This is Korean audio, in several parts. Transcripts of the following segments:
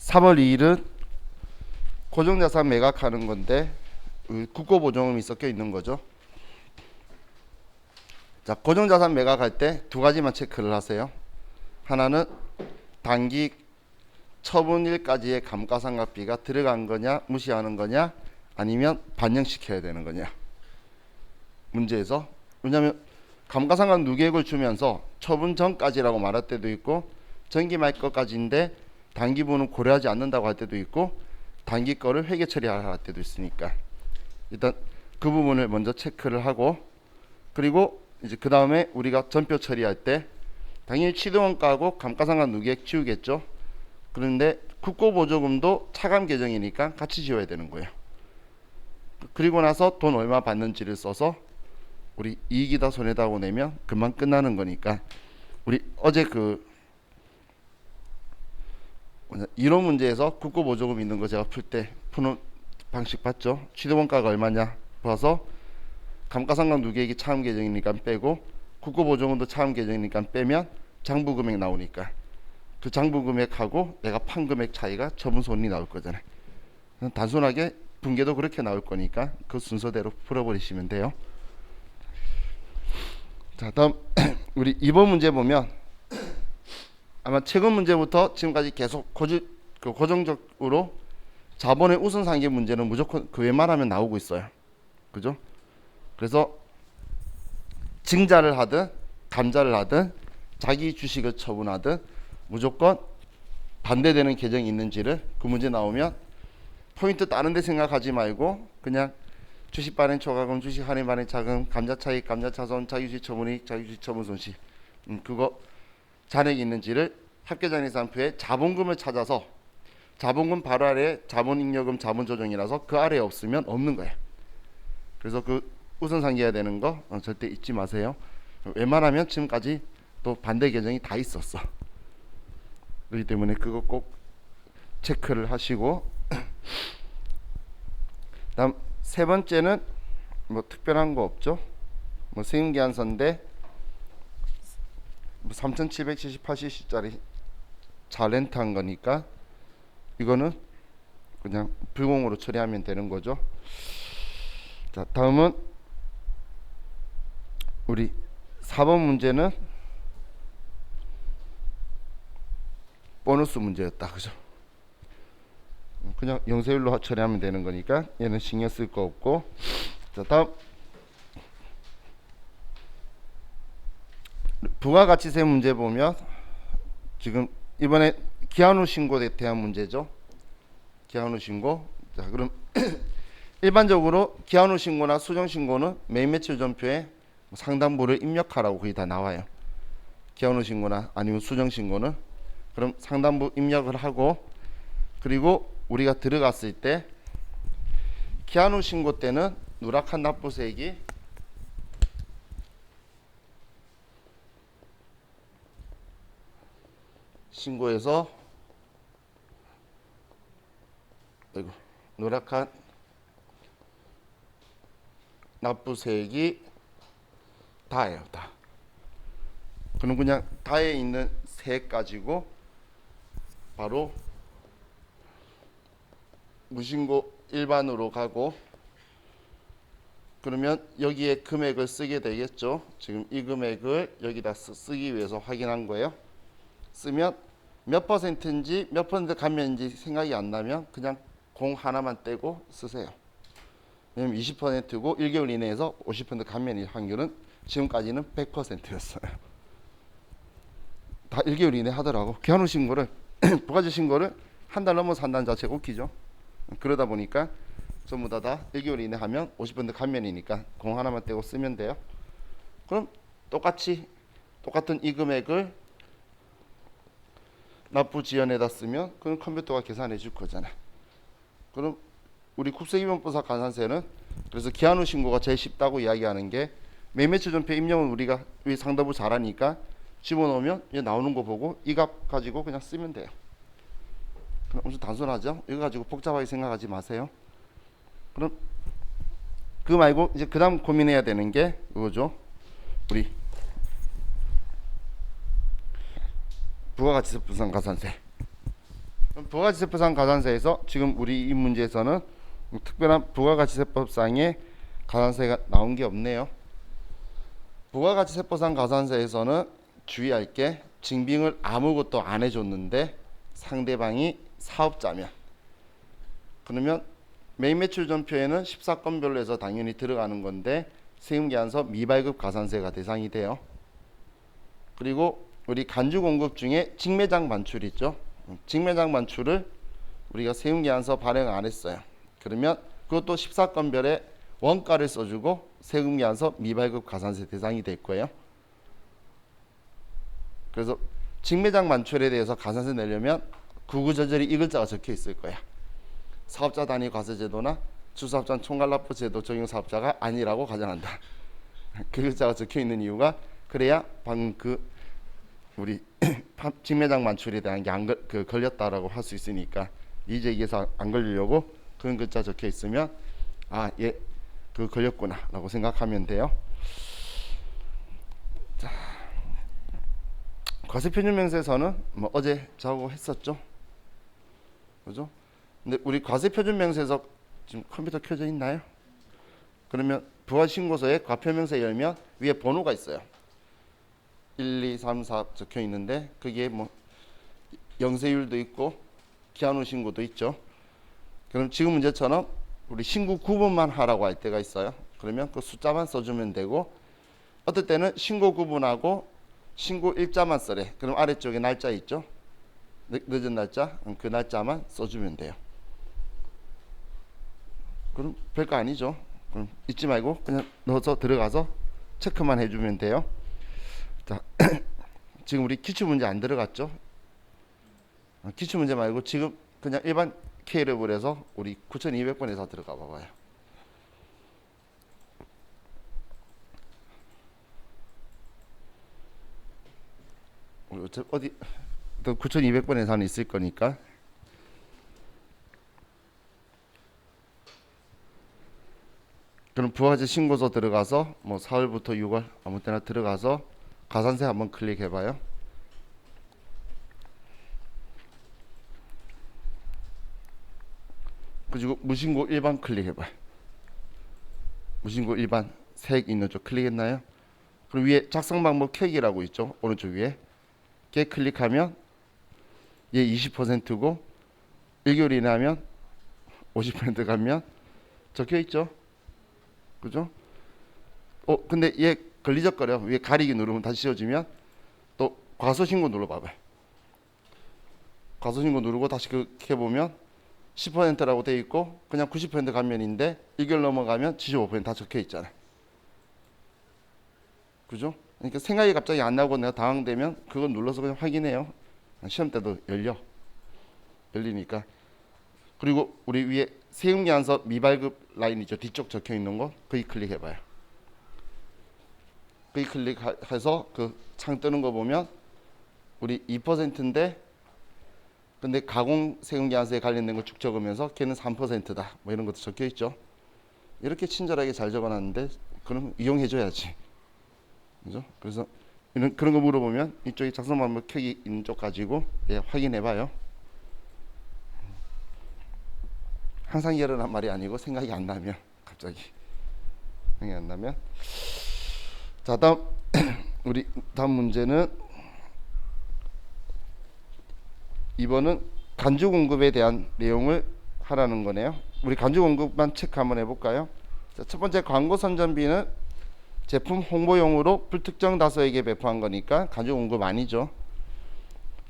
3월 2일은 고정자산 매각하는 건데 국고보증금이 섞여 있는 거죠. 자, 고정자산 매각할 때 두 가지만 체크를 하세요. 하나는 단기 처분일까지의 감가상각비가 들어간 거냐 무시하는 거냐 아니면 반영시켜야 되는 거냐 문제에서. 왜냐하면 감가상각 누계액을 주면서 처분 전까지라고 말할 때도 있고 전기 말 것까지인데 단기분은 고려하지 않는다고 할 때도 있고 단기 거를 회계 처리할 때도 있으니까 일단 그 부분을 먼저 체크를 하고, 그리고 이제 그 다음에 우리가 전표 처리할 때 당연히 취득원가하고 감가상각 누계액 지우겠죠. 그런데 국고보조금도 차감 계정이니까 같이 지워야 되는 거예요. 그리고 나서 돈 얼마 받는지를 써서 우리 이익이다 손해다 하고 내면 금방 끝나는 거니까. 우리 어제 그 이론 문제에서 국고보조금 있는 거 제가 풀 때 푸는 방식 봤죠. 취득원가가 얼마냐 봐서 감가상각 누계액이 차감 계정이니까 빼고 국고보조금도 차감 계정이니까 빼면 장부금액 나오니까 그 장부금액하고 내가 판 금액 차이가 처분손이 나올 거잖아요. 단순하게 분계도 그렇게 나올 거니까 그 순서대로 풀어버리시면 돼요. 자, 다음 우리 2번 문제 보면 아마 최근 문제부터 지금까지 계속 고정적으로 자본의 우선상계 문제는 무조건 그 웬만하면 나오고 있어요. 그죠? 그래서 증자를 하든 감자를 하든 자기 주식을 처분하든 무조건 반대되는 계정이 있는지를 그 문제 나오면 포인트 다른 데 생각하지 말고 그냥 주식 발행 초과금, 주식 할인 발행 차금, 감자 차익, 감자 차손, 자기 주식 처분이익, 자기 주식 처분 손실 그거 잔액이 있는지를 합계장려산표에 자본금을 찾아서 자본금 바로 아래에 자본잉여금, 자본조정이라서 그 아래에 없으면 없는 거예요. 그래서 그 우선상계해야 되는 거 절대 잊지 마세요. 웬만하면 지금까지 또 반대 계정이 다 있었어. 그렇기 때문에 그거 꼭 체크를 하시고 다음 세 번째는 뭐 특별한 거 없죠. 뭐 세금계산서인데 3778cc짜리 자렌트한 거니까 이거는 그냥 불공으로 처리하면 되는 거죠. 자, 다음은 우리 4번 문제는 보너스 문제였다. 그죠? 그냥 영세율로 처리하면 되는 거니까 얘는 신경 쓸 거 없고. 자, 다음 부가가치세 문제 보면 지금 이번에 기한 후 신고에 대한 문제죠. 기한 후 신고. 자, 그럼 일반적으로 기한 후 신고나 수정 신고는 매입 매출 전표에 상당부를 입력하라고 거의 다 나와요. 기한 후 신고나 아니면 수정 신고는 그럼 상당부 입력을 하고, 그리고 우리가 들어갔을 때 기한 후 신고 때는 누락한 납부세액이 신고해서 누락한 납부세액이 다예요. 다. 그럼 그냥 다에 있는 세액 가지고 바로 무신고 일반으로 가고, 그러면 여기에 금액을 쓰게 되겠죠. 지금 이 금액을 여기다 쓰기 위해서 확인한 거예요. 쓰면 몇 퍼센트인지 몇 퍼센트 감면인지 생각이 안 나면 그냥 공 하나만 떼고 쓰세요. 왜냐면 20%고 1개월 이내에서 50% 감면일 확률은 지금까지는 100%였어요. 다 1개월 이내 하더라고. 기한 후 신고를 부가세 신고를 한 달 넘어서 한다는 자체가 웃기죠. 그러다 보니까 전부 다 1개월 이내 하면 50% 감면이니까 공 하나만 떼고 쓰면 돼요. 그럼 똑같은 이 금액을 납부 지연에다 쓰면 그럼 컴퓨터가 계산해 줄 거잖아. 그럼 우리 국세기본부사 가산세는 그래서 기한 후 신고가 제일 쉽다고 이야기하는 게 매매처 전표 입력은 우리가 상당부 잘하니까 집어넣으면 이제 나오는 거 보고 이 값 가지고 그냥 쓰면 돼요. 엄청 단순하죠? 이거 가지고 복잡하게 생각하지 마세요. 그럼 그 말고 이제 그 다음 고민해야 되는 게 이거죠. 우리 부가가치세 분산가산세. 부가가치세법상 가산세에서 지금 우리 이 문제에서는 특별한 부가가치세법상의 가산세가 나온 게 없네요. 부가가치세법상 가산세에서는 주의할 게 증빙을 아무것도 안 해줬는데 상대방이 사업자면, 그러면 매입 매출 전표에는 14건별로 해서 당연히 들어가는 건데 세금계산서 미발급 가산세가 대상이 돼요. 그리고 우리 간주 공급 중에 직매장 반출 있죠. 직매장 반출을 우리가 세금계산서 발행 안 했어요. 그러면 그것도 14건별에 원가를 써주고 세금계산서 미발급 가산세 대상이 될 거예요. 그래서 직매장 반출에 대해서 가산세 내려면 구구절절히 이 글자가 적혀 있을 거야. 사업자 단위 과세제도나 주사업장 총괄납부제도 적용 사업자가 아니라고 가정한다. 그 글자가 적혀 있는 이유가 그래야 방금 그 우리 직매장 반출에 대한 게 안 걸렸다라고 할 수 있으니까 이재기에서 안 걸리려고 그런 글자 적혀 있으면 얘 그 걸렸구나라고 생각하면 돼요. 자, 과세표준명세서는 뭐 어제 자고 했었죠, 그죠? 근데 우리 과세표준명세서 지금 컴퓨터 켜져 있나요? 그러면 부가신고서에 과표명세 열면 위에 번호가 있어요. 1, 2, 3, 4 적혀 있는데 그게 뭐 영세율도 있고 기한후 신고도 있죠. 그럼 지금 문제처럼 우리 신고 구분만 하라고 할 때가 있어요. 그러면 그 숫자만 써주면 되고, 어떨 때는 신고 구분하고 신고 일자만 써래. 그럼 아래쪽에 날짜 있죠, 늦은 날짜, 그 날짜만 써주면 돼요. 그럼 별거 아니죠. 그럼 잊지 말고 그냥 넣어서 들어가서 체크만 해주면 돼요. 자, 지금 우리 기출문제 안 들어갔죠? 기출문제 말고 지금 그냥 일반 K랩을 해서 우리 9200번에서 들어가 봐봐요. 어디 9200번에서는 있을 거니까. 그럼 부가세 신고서 들어가서 뭐 4월부터 6월 아무 때나 들어가서 가산세 한번 클릭해봐요. 그리고 무신고 일반 클릭해봐요. 무신고 일반 색 있는 쪽 클릭했나요? 그럼 위에 작성 방법 켜기라고 있죠, 오른쪽 위에. 걔 클릭하면 얘 20%고 1개월 이내하면 50% 가면 적혀 있죠, 그죠? 근데 얘 걸리적거려. 위에 가리기 누르면 다시 씌워지면 또 과소신고 눌러봐봐요. 과소신고 누르고 다시 해보면 10%라고 돼 있고 그냥 90% 감면인데 1개월 넘어가면 75%다 적혀 있잖아요, 그죠? 그러니까 생각이 갑자기 안 나고 내가 당황되면 그거 눌러서 그냥 확인해요. 시험 때도 열리니까. 그리고 우리 위에 세금계산서 미발급 라인 있죠, 뒤쪽 적혀 있는 거, 거기 클릭해봐요. 거기 클릭해서 그 창 뜨는 거 보면 우리 2%인데 근데 가공 세금계산서에 관련된 거 쭉 적으면서 걔는 3%다 뭐 이런 것도 적혀 있죠. 이렇게 친절하게 잘 적어놨는데 그럼 이용해줘야지, 그죠? 그래서 그런 거 물어보면 이쪽에 작성 방법 켜기 있는 쪽 가지고 확인해봐요. 항상 일어난 말이 아니고 생각이 안 나면, 갑자기 생각이 안 나면. 자, 다음 우리 다음 문제는 이번은 간주 공급에 대한 내용을 하라는 거네요. 우리 간주 공급만 체크 한번 해볼까요? 자, 첫 번째 광고 선전비는 제품 홍보용으로 불특정 다수에게 배포한 거니까 간주 공급 아니죠.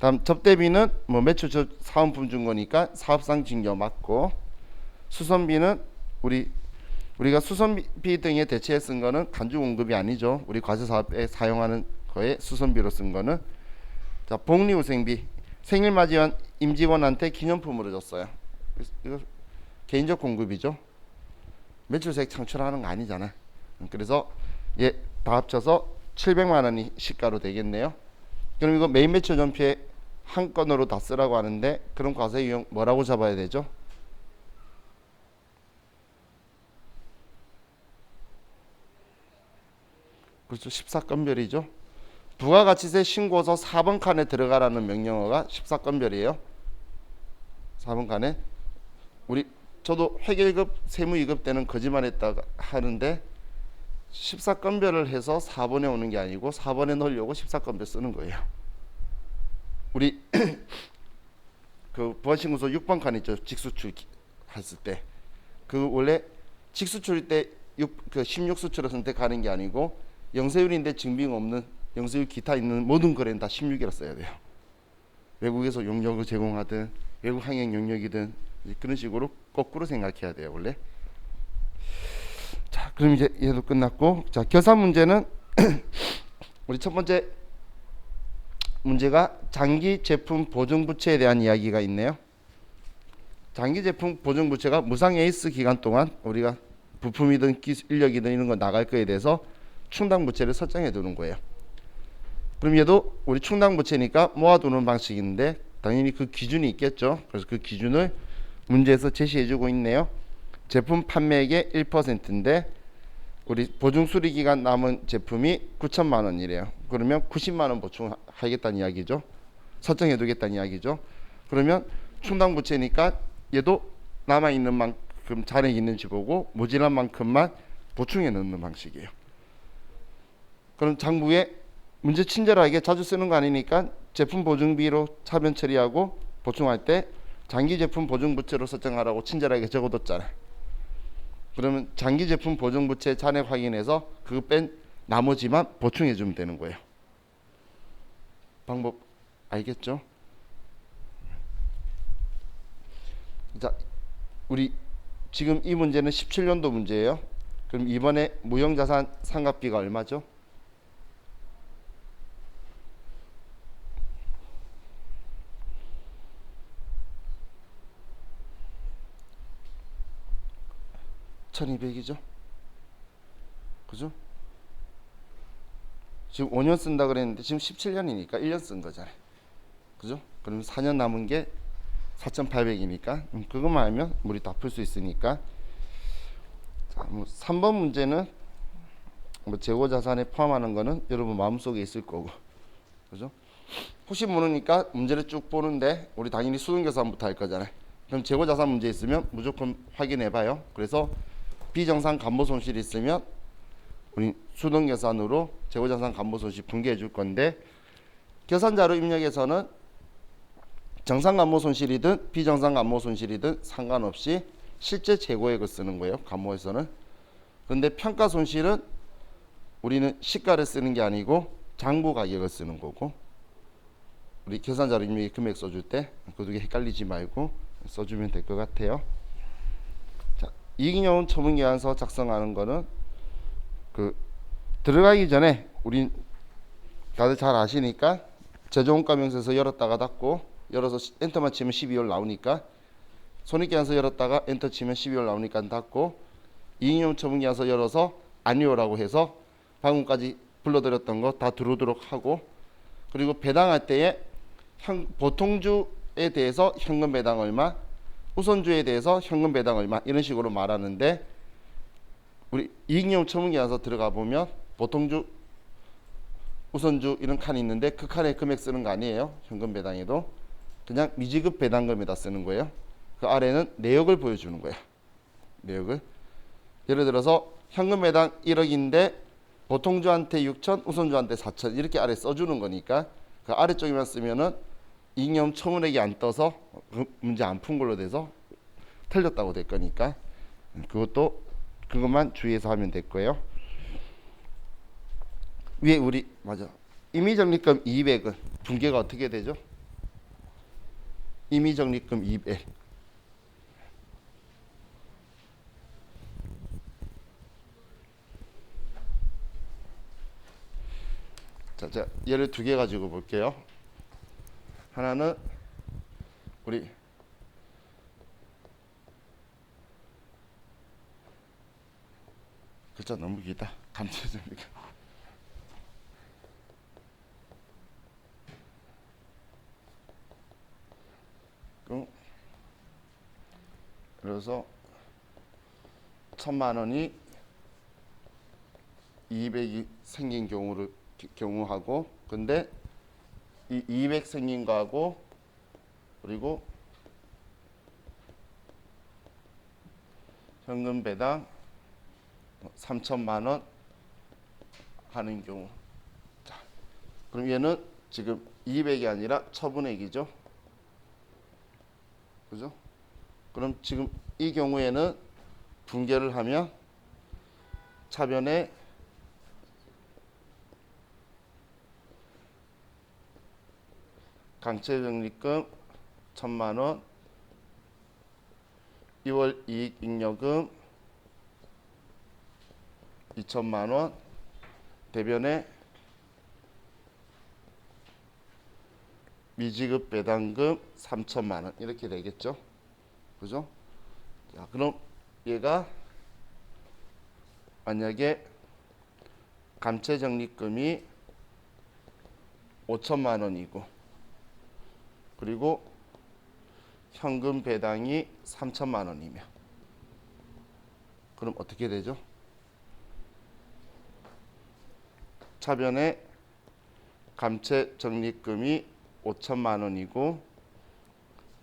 다음 접대비는 뭐 매출 사은품 준 거니까 사업상 징계 맞고, 수선비는 우리가 수선비 등에 대체해 쓴 거는 간주 공급이 아니죠. 우리 과세 사업에 사용하는 거에 수선비로 쓴 거는. 자, 복리후생비 생일맞이한 임직원한테 기념품으로 줬어요. 이거 개인적 공급이죠. 매출수익 창출하는 거 아니잖아. 그래서 얘 다 합쳐서 700만 원이 시가로 되겠네요. 그럼 이거 매입 매출 전표에 한 건으로 다 쓰라고 하는데 그럼 과세 유형 뭐라고 잡아야 되죠? 그렇죠, 14건별이죠. 부가가치세 신고서 4번 칸에 들어가라는 명령어가 14건별이에요. 4번 간에 우리 저도 회계급 세무 2급 때는 거짓말했다 하는데 14건별을 해서 4번에 오는 게 아니고 4번에 넣으려고 14건별 쓰는 거예요. 우리 그 부가신고서 6번 칸 있죠. 직수출 했을 때 그 원래 직수출일 때 그 16수출을 선택하는 게 아니고 영세율인데 증빙 없는 영세율 기타 있는 모든 거래는 다 16이라 써야 돼요. 외국에서 용역을 제공하든 외국 항행 용역이든 그런 식으로 거꾸로 생각해야 돼요 원래. 자, 그럼 이제 얘도 끝났고, 자 결산 문제는 우리 첫 번째 문제가 장기 제품 보증 부채에 대한 이야기가 있네요. 장기 제품 보증 부채가 무상 에이스 기간 동안 우리가 부품이든 인력이든 이런 거 나갈 거에 대해서 충당 부채를 설정해 두는 거예요. 그럼 얘도 우리 충당 부채니까 모아두는 방식인데 당연히 그 기준이 있겠죠. 그래서 그 기준을 문제에서 제시해 주고 있네요. 제품 판매액의 1%인데 우리 보증 수리 기간 남은 제품이 9천만 원이래요. 그러면 90만 원 보충하겠다는 이야기죠. 설정해 두겠다는 이야기죠. 그러면 충당 부채니까 얘도 남아 있는 만큼 잔액 있는지 보고 모자란 만큼만 보충해 넣는 방식이에요. 그럼 장부에 문제 친절하게 자주 쓰는 거 아니니까 제품 보증비로 차변 처리하고 보충할 때 장기 제품 보증 부채로 설정하라고 친절하게 적어뒀잖아요. 그러면 장기 제품 보증 부채 잔액 확인해서 그거 뺀 나머지만 보충해 주면 되는 거예요. 방법 알겠죠? 자, 우리 지금 이 문제는 17년도 문제예요. 그럼 이번에 무형자산 상각비가 얼마죠? (1200이죠) 그죠? 지금 5년 쓴다 그랬는데 지금 17년이니까 1년 쓴 거잖아요. 그죠? 그럼 4년 남은 게 4,800이니까 그것만 알면 우리 다 풀 수 있으니까. 자, 뭐 3번 문제는 뭐 재고 자산에 포함하는 거는 여러분 마음속에 있을 거고, 그죠? 혹시 모르니까 문제를 쭉 보는데 우리 당연히 수능계산부터 할 거잖아요. 그럼 재고 자산 문제 있으면 무조건 확인해 봐요. 그래서 비정상 감모 손실이 있으면 우리 수능계산으로 재고 자산 감모 손실 분개해 줄 건데, 계산자료 입력에서는 정상 감모 손실이든 비정상 감모 손실이든 상관없이 실제 재고액을 쓰는 거예요. 감모에서는. 그런데 평가 손실은 우리는 시가를 쓰는 게 아니고 장부 가격을 쓰는 거고, 우리 계산자료 입력에 금액 써줄 때 그 두 개 헷갈리지 말고 써주면 될 것 같아요. 자, 이익잉여원 처분계약서 작성하는 거는 그 들어가기 전에 우리 다들 잘 아시니까 제조원가 명세서 열었다가 닫고, 열어서 엔터만 치면 12월 나오니까, 손익계산서 열었다가 엔터 치면 12월 나오니까 닫고, 이익잉여원 처분계약서 열어서 아니오라고 해서 방금까지 불러드렸던 거 다 들어오도록 하고, 그리고 배당할 때에 보통주에 대해서 현금 배당 얼마, 우선주에 대해서 현금 배당 얼마, 이런 식으로 말하는데, 우리 이익잉여원 처분계약서 들어가 보면 보통주, 우선주 이런 칸이 있는데 그 칸에 금액 쓰는 거 아니에요. 현금 배당에도 그냥 미지급 배당금에다 쓰는 거예요. 그 아래는 내역을 보여주는 거예요. 내역을. 예를 들어서 현금 배당 1억인데 보통주한테 6천, 우선주한테 4천 이렇게 아래 써주는 거니까 그 아래쪽에만 쓰면은 이익잉여원 처분액이 안 떠서 그 문제 안 푼 걸로 돼서 틀렸다고 될 거니까 그것만 주의해서 하면 될 거예요. 위에 우리 맞아 임의적립금 200은 분계가 어떻게 되죠? 임의적립금 200. 자, 예를 두 개 가지고 볼게요. 하나는 우리 글자 너무 길다. 감춰줍니까? 그래서 1,000만 원이 200이 생긴 경우하고, 근데 이 200 생긴 거하고 그리고 현금 배당 3천만 원 하는 경우. 자, 그럼 얘는 지금 200이 아니라 처분액이죠. 그죠? 그럼 지금 이 경우에는 분개를 하면 차변에 강제적립금 1,000만 원, 2월 이익잉여금 2천만 원, 대변에 미지급 배당금 3천만 원 이렇게 되겠죠. 그죠? 자, 그럼 얘가 만약에 감채적립금이 5천만 원이고 그리고 현금 배당이 3천만 원이면 그럼 어떻게 되죠? 차변에 감채적립금이 5천만 원이고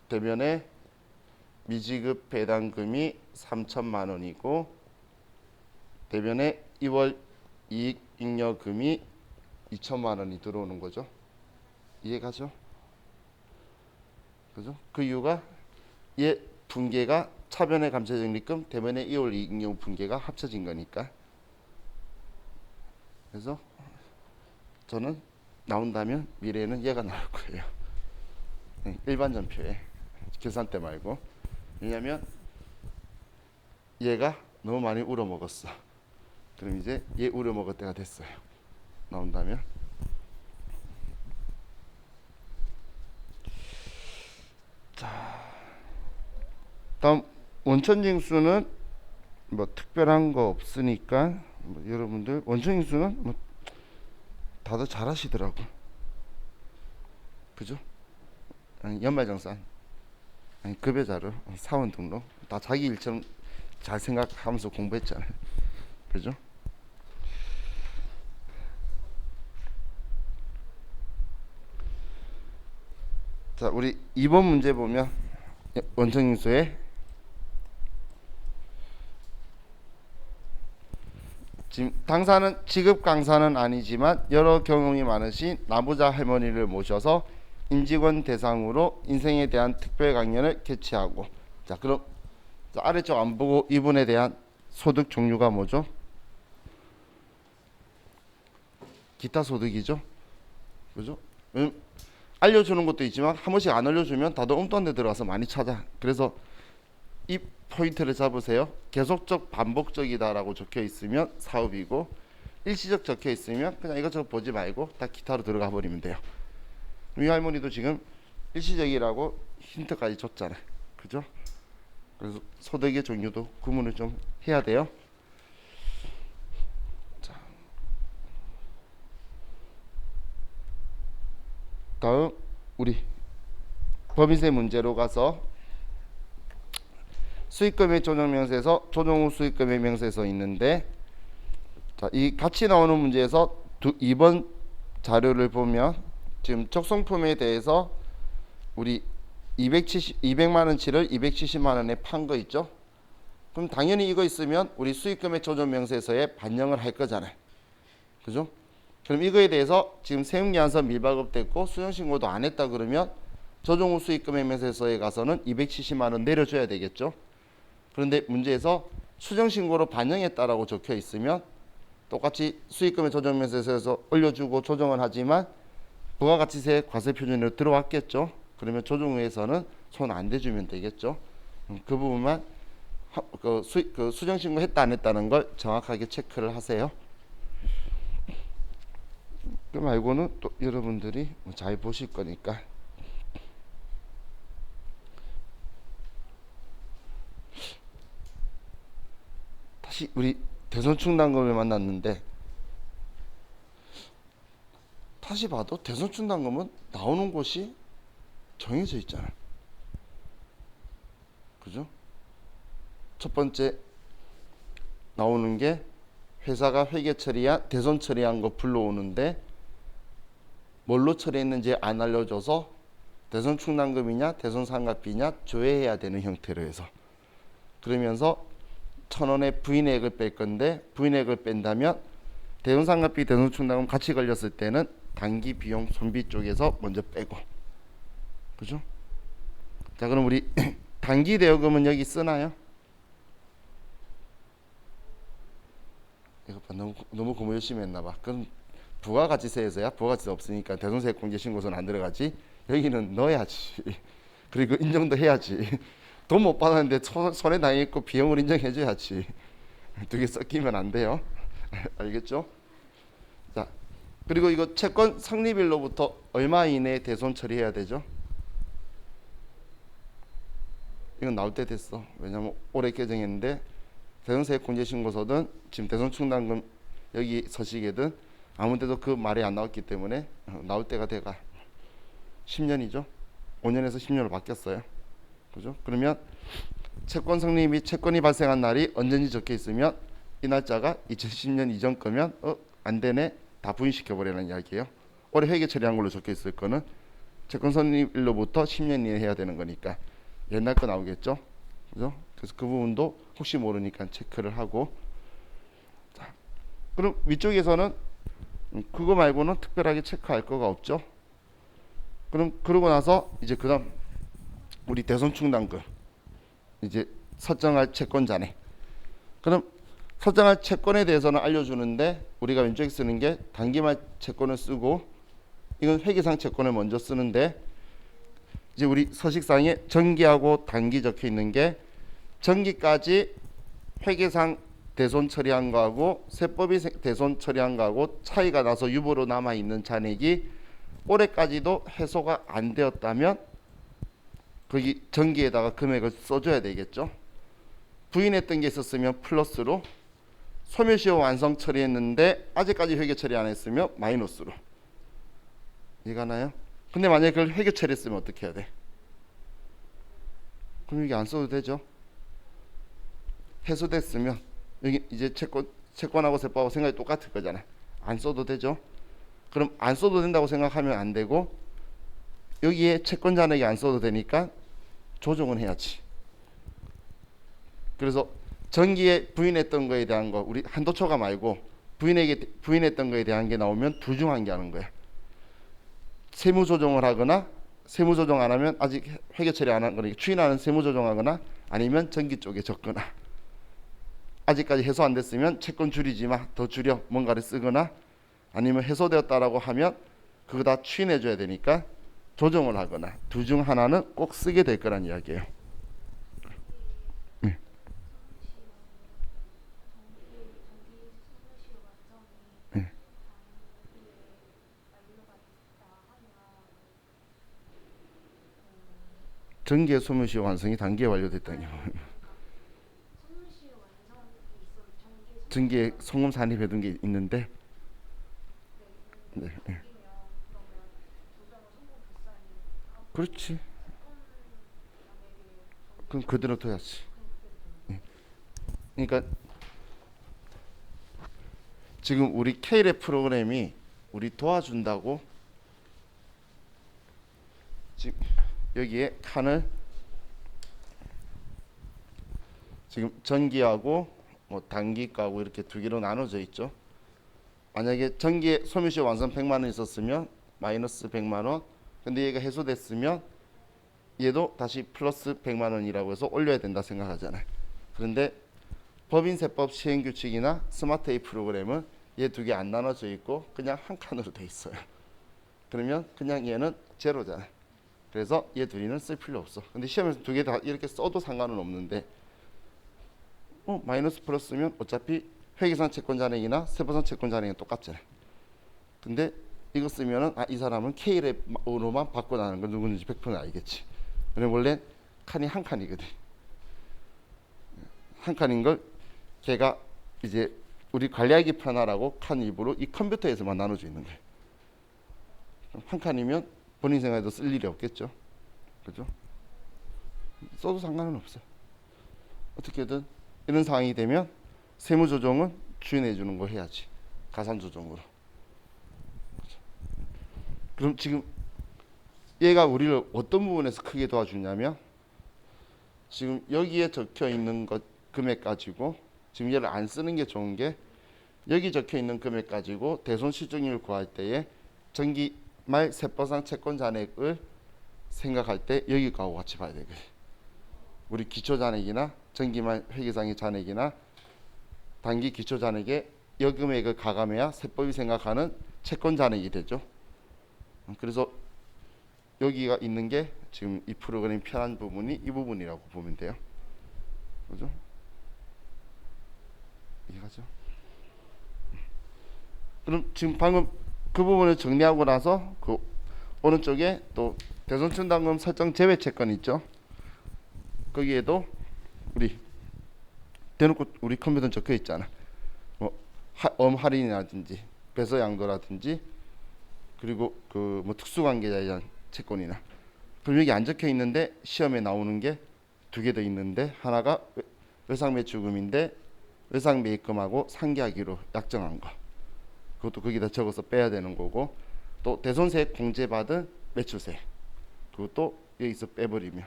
대변에 미지급 배당금이 3천만 원이고 대변에 2월 이익잉여금이 2천만 원이 들어오는 거죠. 이해가죠? 그죠? 그 이유가 얘 분계가 차변의 감채적립금, 대변의 2월 이익잉여 분계가 합쳐진 거니까. 그래서 저는 나온다면 미래에는 얘가 나올 거예요. 네, 일반 전표에 계산 때 말고. 왜냐면 얘가 너무 많이 우려먹었어. 그럼 이제 얘 우려먹을 때가 됐어요. 나온다면. 자, 다음 원천징수는 뭐 특별한 거 없으니까 뭐 여러분들 원천징수는 뭐 다들 잘하시더라고. 그죠? 아니, 연말정산, 아니, 급여자료, 사원 등록 다 자기 일처럼 잘 생각하면서 공부했잖아요. 그죠? 자, 우리 2번 문제 보면 원천징수에 지금 당사는 지급 강사는 아니지만 여러 경험이 많으신 나부자 할머니를 모셔서 임직원 대상으로 인생에 대한 특별 강연을 개최하고. 자, 그럼 아래쪽 안 보고 이분에 대한 소득 종류가 뭐죠? 기타 소득이죠. 그죠? 알려주는 것도 있지만 한 번씩 안 알려주면 다들 엉뚱한 데 들어가서 많이 찾아. 그래서 이 포인트를 잡으세요. 계속적 반복적이다라고 적혀 있으면 사업이고 일시적 적혀 있으면 그냥 이것저것 보지 말고 다 기타로 들어가 버리면 돼요. 이 할머니도 지금 일시적이라고 힌트까지 줬잖아요. 그죠? 그래서 소득의 종류도 구분을 좀 해야 돼요. 자, 다음 우리 법인세 문제로 가서 수익금액 조정명세서, 조정 후 수익금액 명세서 있는데, 자, 이 같이 나오는 문제에서 2번 자료를 보면 지금 적성품에 대해서 우리 200만 원치를 270만 원에 판 거 있죠? 그럼 당연히 이거 있으면 우리 수익금액 조정명세서에 반영을 할 거잖아요. 그죠? 그럼 이거에 대해서 지금 세금계산서 밀발급됐고 수정신고도 안 했다 그러면 조정 후 수익금액 명세서에 가서는 270만 원 내려줘야 되겠죠? 그런데 문제에서 수정신고로 반영했다라고 적혀 있으면 똑같이 수익금의 조정명세서에서 올려주고 조정을 하지만 부가가치세 과세표준으로 들어왔겠죠. 그러면 조정 후에서는 손 안 대주면 되겠죠. 그 부분만 그 수정신고 했다 안 했다는 걸 정확하게 체크를 하세요. 그 말고는 또 여러분들이 잘 보실 거니까. 다시 우리 대손충당금을 만났는데 다시 봐도 대손충당금은 나오는 곳이 정해져 있잖아요. 그죠? 첫 번째 나오는 게 회사가 회계 처리한 대손 처리한 거 불러오는데 뭘로 처리했는지 안 알려줘서 대손충당금이냐 대손상각비냐 조회해야 되는 형태로 해서 그러면서 1,000원의 부인액을 뺄 건데 부인액을 뺀다면 대손상각비 대손충당금 같이 걸렸을 때는 단기 비용 손비 쪽에서 먼저 빼고, 그죠? 자, 그럼 우리 단기 대여금은 여기 쓰나요? 이거 봐, 너무 공부 열심히 했나봐. 그럼 부가가치세에서야 부가가치세 없으니까 대손세액 공제신고서는 안 들어가지. 여기는 넣어야지. 그리고 인정도 해야지. 돈 못 받았는데 손해 당했고 비용을 인정해줘야지. 두 개 섞이면 안 돼요. 알겠죠? 자, 그리고 이거 채권 성립일로부터 얼마 이내에 대손 처리해야 되죠? 이건 나올 때 됐어. 왜냐면 올해 개정했는데 대손세액 공제신고서든 지금 대손충당금 여기 서식에든 아무 데도 그 말이 안 나왔기 때문에 나올 때가 돼가 10년이죠. 5년에서 10년으로 바뀌었어요. 그죠? 그러면 채권 성립 및 채권이 발생한 날이 언제인지 적혀 있으면 이 날짜가 2010년 이전 거면 안 되네, 다 부인시켜 버리는 이야기예요. 올해 회계 처리한 걸로 적혀 있을 거는 채권 성립일로부터 10년 이내 해야 되는 거니까 옛날 거 나오겠죠. 그죠? 그래서 그 부분도 혹시 모르니까 체크를 하고. 자, 그럼 위쪽에서는 그거 말고는 특별하게 체크할 거가 없죠. 그럼 그러고 나서 이제 그다음 우리 대손충당금 이제 설정할 채권 잔액. 그럼 설정할 채권에 대해서는 알려주는데 우리가 왼쪽에 쓰는 게 단기말 채권을 쓰고 이건 회계상 채권을 먼저 쓰는데 이제 우리 서식상에 정기하고 단기 적혀 있는 게 정기까지 회계상 대손 처리한 거하고 세법이 대손 처리한 거하고 차이가 나서 유보로 남아 있는 잔액이 올해까지도 해소가 안 되었다면 거기 정기에다가 금액을 써줘야 되겠죠. 부인했던 게 있었으면 플러스로, 소멸시효 완성 처리했는데 아직까지 회계 처리 안 했으면 마이너스로. 이해가나요? 근데 만약에 그걸 회계 처리했으면 어떻게 해야 돼? 그럼 이게 안 써도 되죠. 해소됐으면 여기 이제 채권하고 세법하고 생각이 똑같을 거잖아. 안 써도 되죠. 그럼 안 써도 된다고 생각하면 안 되고 여기에 채권 잔액이 안 써도 되니까 조정은 해야지. 그래서 정기에 부인했던 거에 대한 거 우리 한도 초과 말고 부인했던 거에 대한 게 나오면 둘 중 한 개 하는 거야. 세무 조정을 하거나 세무 조정 안 하면 아직 회계 처리 안 한 거니까 추인하는 세무 조정하거나 아니면 정기 쪽에 적거나 아직까지 해소 안 됐으면 채권 줄이지 마, 더 줄여 뭔가를 쓰거나 아니면 해소되었다라고 하면 그거 다 추인해 줘야 되니까 조정을 하거나 둘 중 하나는 꼭 쓰게 될 거란 이야기예요. 네. 네. 정기의 소멸시효 완성이 단기에 완료됐다는 게 정기에 송금 산입해둔 게 있는데 네. 네. 그렇지. 그럼 그대로 둬야지. 네. 그러니까 지금 우리 K랩 프로그램이 우리 도와준다고 지금 여기에 칸을 지금 전기하고 뭐 단기가하고 이렇게 두 개로 나눠져 있죠. 만약에 전기에 소멸시효 완성 100만 원 있었으면 마이너스 100만 원. 근데 얘가 해소됐으면 얘도 다시 플러스 100만 원이라고 해서 올려야 된다 생각하잖아요. 그런데 법인세법 시행규칙이나 스마트 A 프로그램은 얘 두 개 안 나눠져 있고 그냥 한 칸으로 돼 있어요. 그러면 그냥 얘는 제로잖아요. 그래서 얘 둘이는 쓸 필요 없어. 근데 시험에서 두 개 다 이렇게 써도 상관은 없는데 마이너스 플러스면 어차피 회계상 채권 잔액이나 세법상 채권 잔액은 똑같잖아요. 근데 이거 쓰면은 이 사람은 K랩으로만 바꿔나가는 건 누구인지 100% 알겠지. 왜냐면 원래 칸이 한 칸이거든. 한 칸인 걸 걔가 이제 우리 관리하기 편하라고 칸 일부로 이 컴퓨터에서만 나눠져 있는 거예요. 한 칸이면 본인 생활에도 쓸 일이 없겠죠. 그죠? 써도 상관은 없어요. 어떻게든 이런 상황이 되면 세무 조정은 주인해 주는 거 해야지. 가산 조정으로. 그럼 지금 얘가 우리를 어떤 부분에서 크게 도와주냐면 지금 여기에 적혀 있는 것 금액 가지고 지금 얘를 안 쓰는 게 좋은 게 여기 적혀 있는 금액 가지고 대손 실종률 구할 때에 정기 말 세법상 채권 잔액을 생각할 때 여기 거하고 같이 봐야 되거든. 우리 기초 잔액이나 정기말 회계상의 잔액이나 단기 기초 잔액에 여금액을 가감해야 세법이 생각하는 채권 잔액이 되죠. 그래서 여기가 있는 게 지금 이 프로그램 편한 부분이 이 부분이라고 보면 돼요. 그죠? 이해가죠? 그럼 지금 방금 그 부분을 정리하고 나서 그 오른쪽에 또 대손충당금 설정 제외 채권 있죠? 거기에도 우리 대놓고 우리 컴퓨터는 적혀 있잖아. 뭐 할인이라든지 배서 양도라든지 그리고 그 뭐 특수관계자에 대한 채권이나 그럼 여기 안 적혀 있는데 시험에 나오는 게 두 개 더 있는데 하나가 외상매출금인데 외상매입금하고 상계하기로 약정한 거 그것도 거기다 적어서 빼야 되는 거고 또 대손세액 공제받은 매출세 그것도 여기서 빼버리면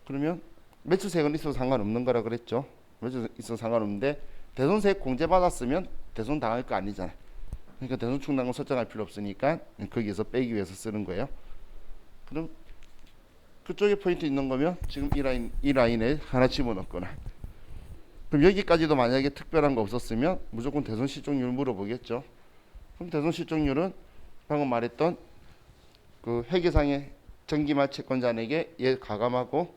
그러면 매출세액은 있어도 상관없는 거라 그랬죠. 매출세액 있어도 상관없는데 대손세액 공제받았으면 대손 당할 거 아니잖아요. 그러니까 대손충당금 설정할 필요 없으니까 거기에서 빼기 위해서 쓰는 거예요. 그럼 그쪽에 포인트 있는 거면 지금 이 라인에 하나 집어넣거나 그럼 여기까지도 만약에 특별한 거 없었으면 무조건 대손 실종률 물어보겠죠. 그럼 대손 실종률은 방금 말했던 그 회계상의 정기말 채권 잔액에 얘 가감하고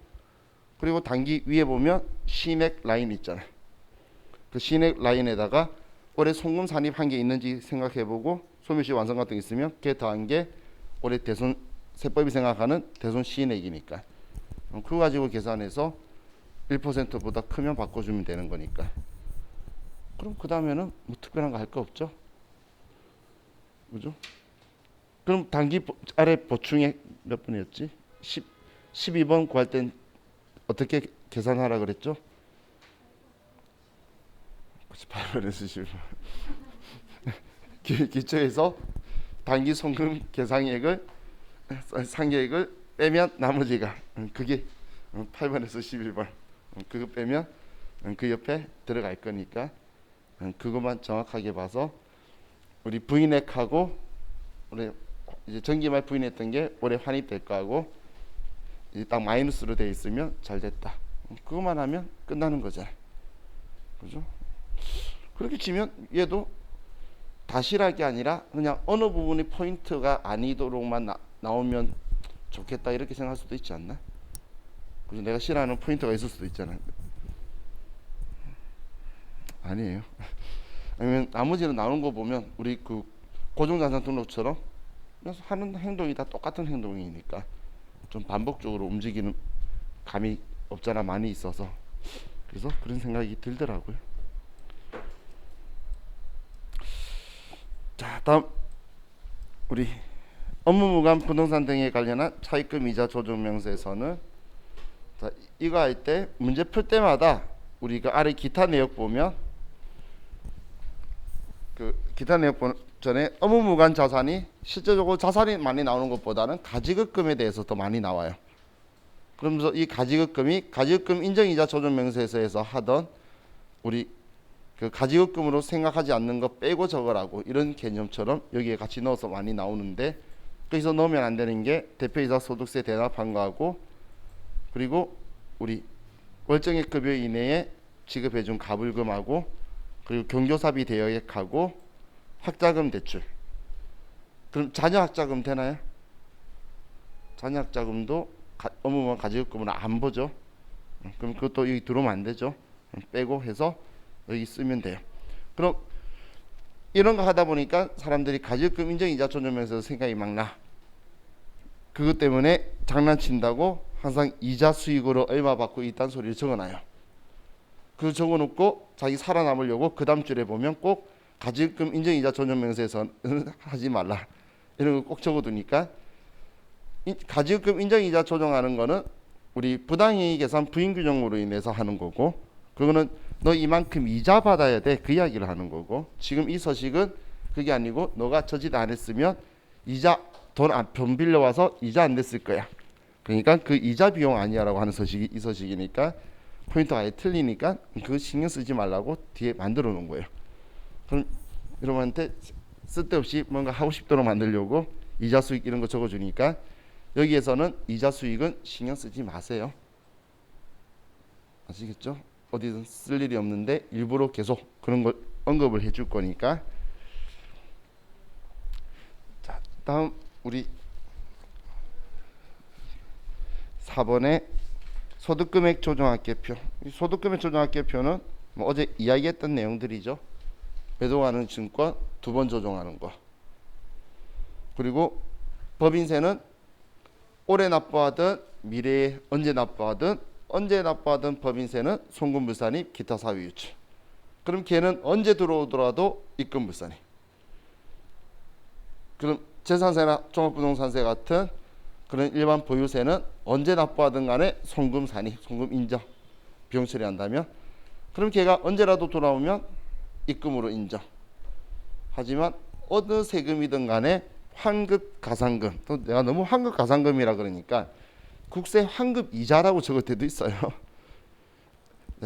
그리고 단기 위에 보면 시액 라인 있잖아요. 그 시액 라인에다가 올해 송금 산입한 게 있는지 생각해보고 소멸시 완성 같은 게 있으면 걔 더한 게 올해 대손 세법이 생각하는 대손 시액이니까 그거 가지고 계산해서 1%보다 크면 바꿔주면 되는 거니까 그럼 그 다음에는 뭐 특별한 거 할 거 없죠. 그죠? 그럼 단기 아래 보충액 몇 번이었지? 12번 구할 땐 어떻게 계산하라 그랬죠? 8번에서 11번 기초에서 단기 송금 계상액을 상계액을 빼면 나머지가 그게 8번에서 11번 그거 빼면 그 옆에 들어갈 거니까 그것만 정확하게 봐서 우리 부인액하고 우리 이제 정기말 부인했던 게 올해 환입될 거하고 이제 딱 마이너스로 돼 있으면 잘 됐다. 그것만 하면 끝나는 거잖아요. 그죠? 그렇게 치면 얘도 다시락이 아니라 그냥 어느 부분이 포인트가 아니도록만 나오면 좋겠다 이렇게 생각할 수도 있지 않나? 그죠? 내가 싫어하는 포인트가 있을 수도 있잖아요. 아니에요. 아니면 나머지는 나오는 거 보면 우리 그 고정자산 등록처럼 하는 행동이 다 똑같은 행동이니까 좀 반복적으로 움직이는 감이 없잖아 많이 있어서 그래서 그런 생각이 들더라고요. 자, 다음 우리 업무무관 부동산 등에 관련한 차입금 이자 조정 명세서는 자, 이거 할 때 문제 풀 때마다 우리가 아래 기타 내역 보면 그 기타 내역 전에 업무무관 자산이 실제적으로 자산이 많이 나오는 것보다는 가지급금에 대해서 더 많이 나와요. 그러면서 이 가지급금이 가지급금 인정이자 조정 명세서에서 하던 우리 그 가지급금으로 생각하지 않는 거 빼고 적으라고 이런 개념처럼 여기에 같이 넣어서 많이 나오는데 거기서 넣으면 안 되는 게 대표이사 소득세 대납한 거하고 그리고 우리 월정액 급여 이내에 지급해준 가불금하고 그리고 경조사비 대여액하고 학자금 대출. 그럼 자녀 학자금 되나요? 자녀 학자금도 업무만 가지급금으로 안 보죠. 그럼 그것도 여기 들어오면 안 되죠. 빼고 해서 여기 쓰면 돼요. 그럼 이런 거 하다 보니까 사람들이 가지급금 인정이자 조정면서 생각이 막 나. 그것 때문에 장난친다고 항상 이자 수익으로 얼마 받고 있다는 소리를 적어놔요. 그 적어놓고 자기 살아남으려고 그 다음 줄에 보면 꼭 가지급금 인정이자 조정명세서 하지 말라 이런 거 꼭 적어두니까 가지급금 인정이자 조정하는 거는 우리 부당이익 계산 부인 규정으로 인해서 하는 거고 그거는 너 이만큼 이자 받아야 돼 그 이야기를 하는 거고 지금 이 서식은 그게 아니고 너가 저짓 안 했으면 이자 돈 빌려와서 이자 안 냈을 거야. 그러니까 그 이자 비용 아니야라고 하는 서식이 이 서식이니까 포인트가 아예 틀리니까 그거 신경 쓰지 말라고 뒤에 만들어 놓은 거예요. 그럼 여러분한테 쓸데없이 뭔가 하고 싶도록 만들려고 이자 수익 이런 거 적어주니까 여기에서는 이자 수익은 신경 쓰지 마세요. 아시겠죠? 어디든 쓸 일이 없는데 일부러 계속 그런 걸 언급을 해줄 거니까. 자, 다음 우리 4번에 소득금액 조정합계표. 소득금액 조정합계표는 뭐 어제 이야기했던 내용들이죠. 배동하는 증권 2번 조정하는 거. 그리고 법인세는 올해 납부하든 미래에 언제 납부하든 법인세는 송금불산입 기타 사유 유출. 그럼 걔는 언제 들어오더라도 입금불산입. 그럼 재산세나 종합부동산세 같은 그런 일반 보유세는 언제 납부하든 간에 송금산입, 송금 인정, 비용 처리한다면 그럼 걔가 언제라도 돌아오면 입금으로 인정. 하지만 어느 세금이든 간에 환급 가산금, 또 내가 너무 환급 가산금이라 그러니까 국세 환급 이자라고 적을 때도 있어요.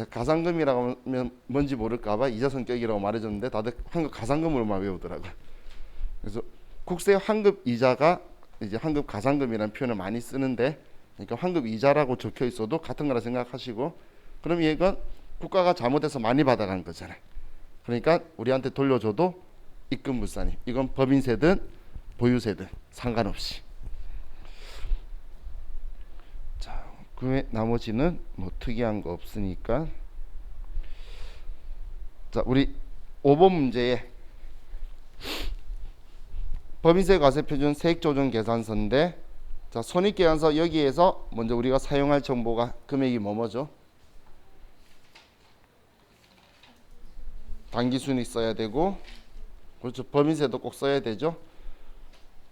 가산금이라고 하면 뭔지 모를까봐 이자 성격이라고 말해줬는데 다들 환급 가산금으로만 외우더라고요. 그래서 국세 환급 이자가 이제 환급 가산금이라는 표현을 많이 쓰는데, 그러니까 환급 이자라고 적혀 있어도 같은 거라 생각하시고, 그럼 이건 국가가 잘못해서 많이 받아간 거잖아요. 그러니까 우리한테 돌려줘도 입금불산입. 이건 법인세든 보유세든 상관없이. 자, 그 외 나머지는 뭐 특이한 거 없으니까. 자, 우리 5번 문제에 법인세 과세표준 세액조정 계산서인데, 자, 손익계산서 여기에서 먼저 우리가 사용할 정보가 금액이 뭐죠? 당기순이익 써야 되고, 그렇죠. 법인세도 꼭 써야 되죠.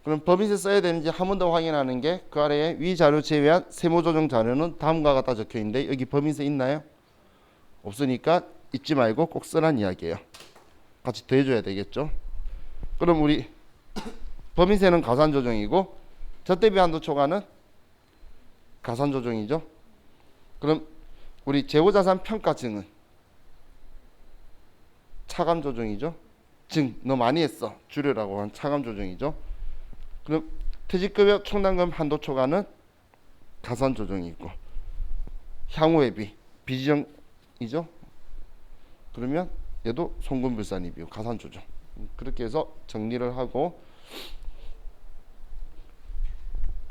그럼 법인세 써야 되는지 한 번 더 확인하는 게 그 아래에 위 자료 제외한 세무조정 자료는 다음과 같다 적혀 있는데 여기 법인세 있나요? 없으니까 잊지 말고 꼭 쓰란 이야기예요. 같이 더해줘야 되겠죠. 그럼 우리 법인세는 가산조정이고 저대비 한도 초과는 가산조정이죠. 그럼 우리 재고자산 평가증은 차감조정이죠. 증, 너 많이 했어. 줄여라고 한 차감조정이죠. 그럼 퇴직급여 총담금 한도 초과는 가산조정이 있고, 향후회비 비지정이죠. 그러면 얘도 송금불산입이고 가산조정. 그렇게 해서 정리를 하고,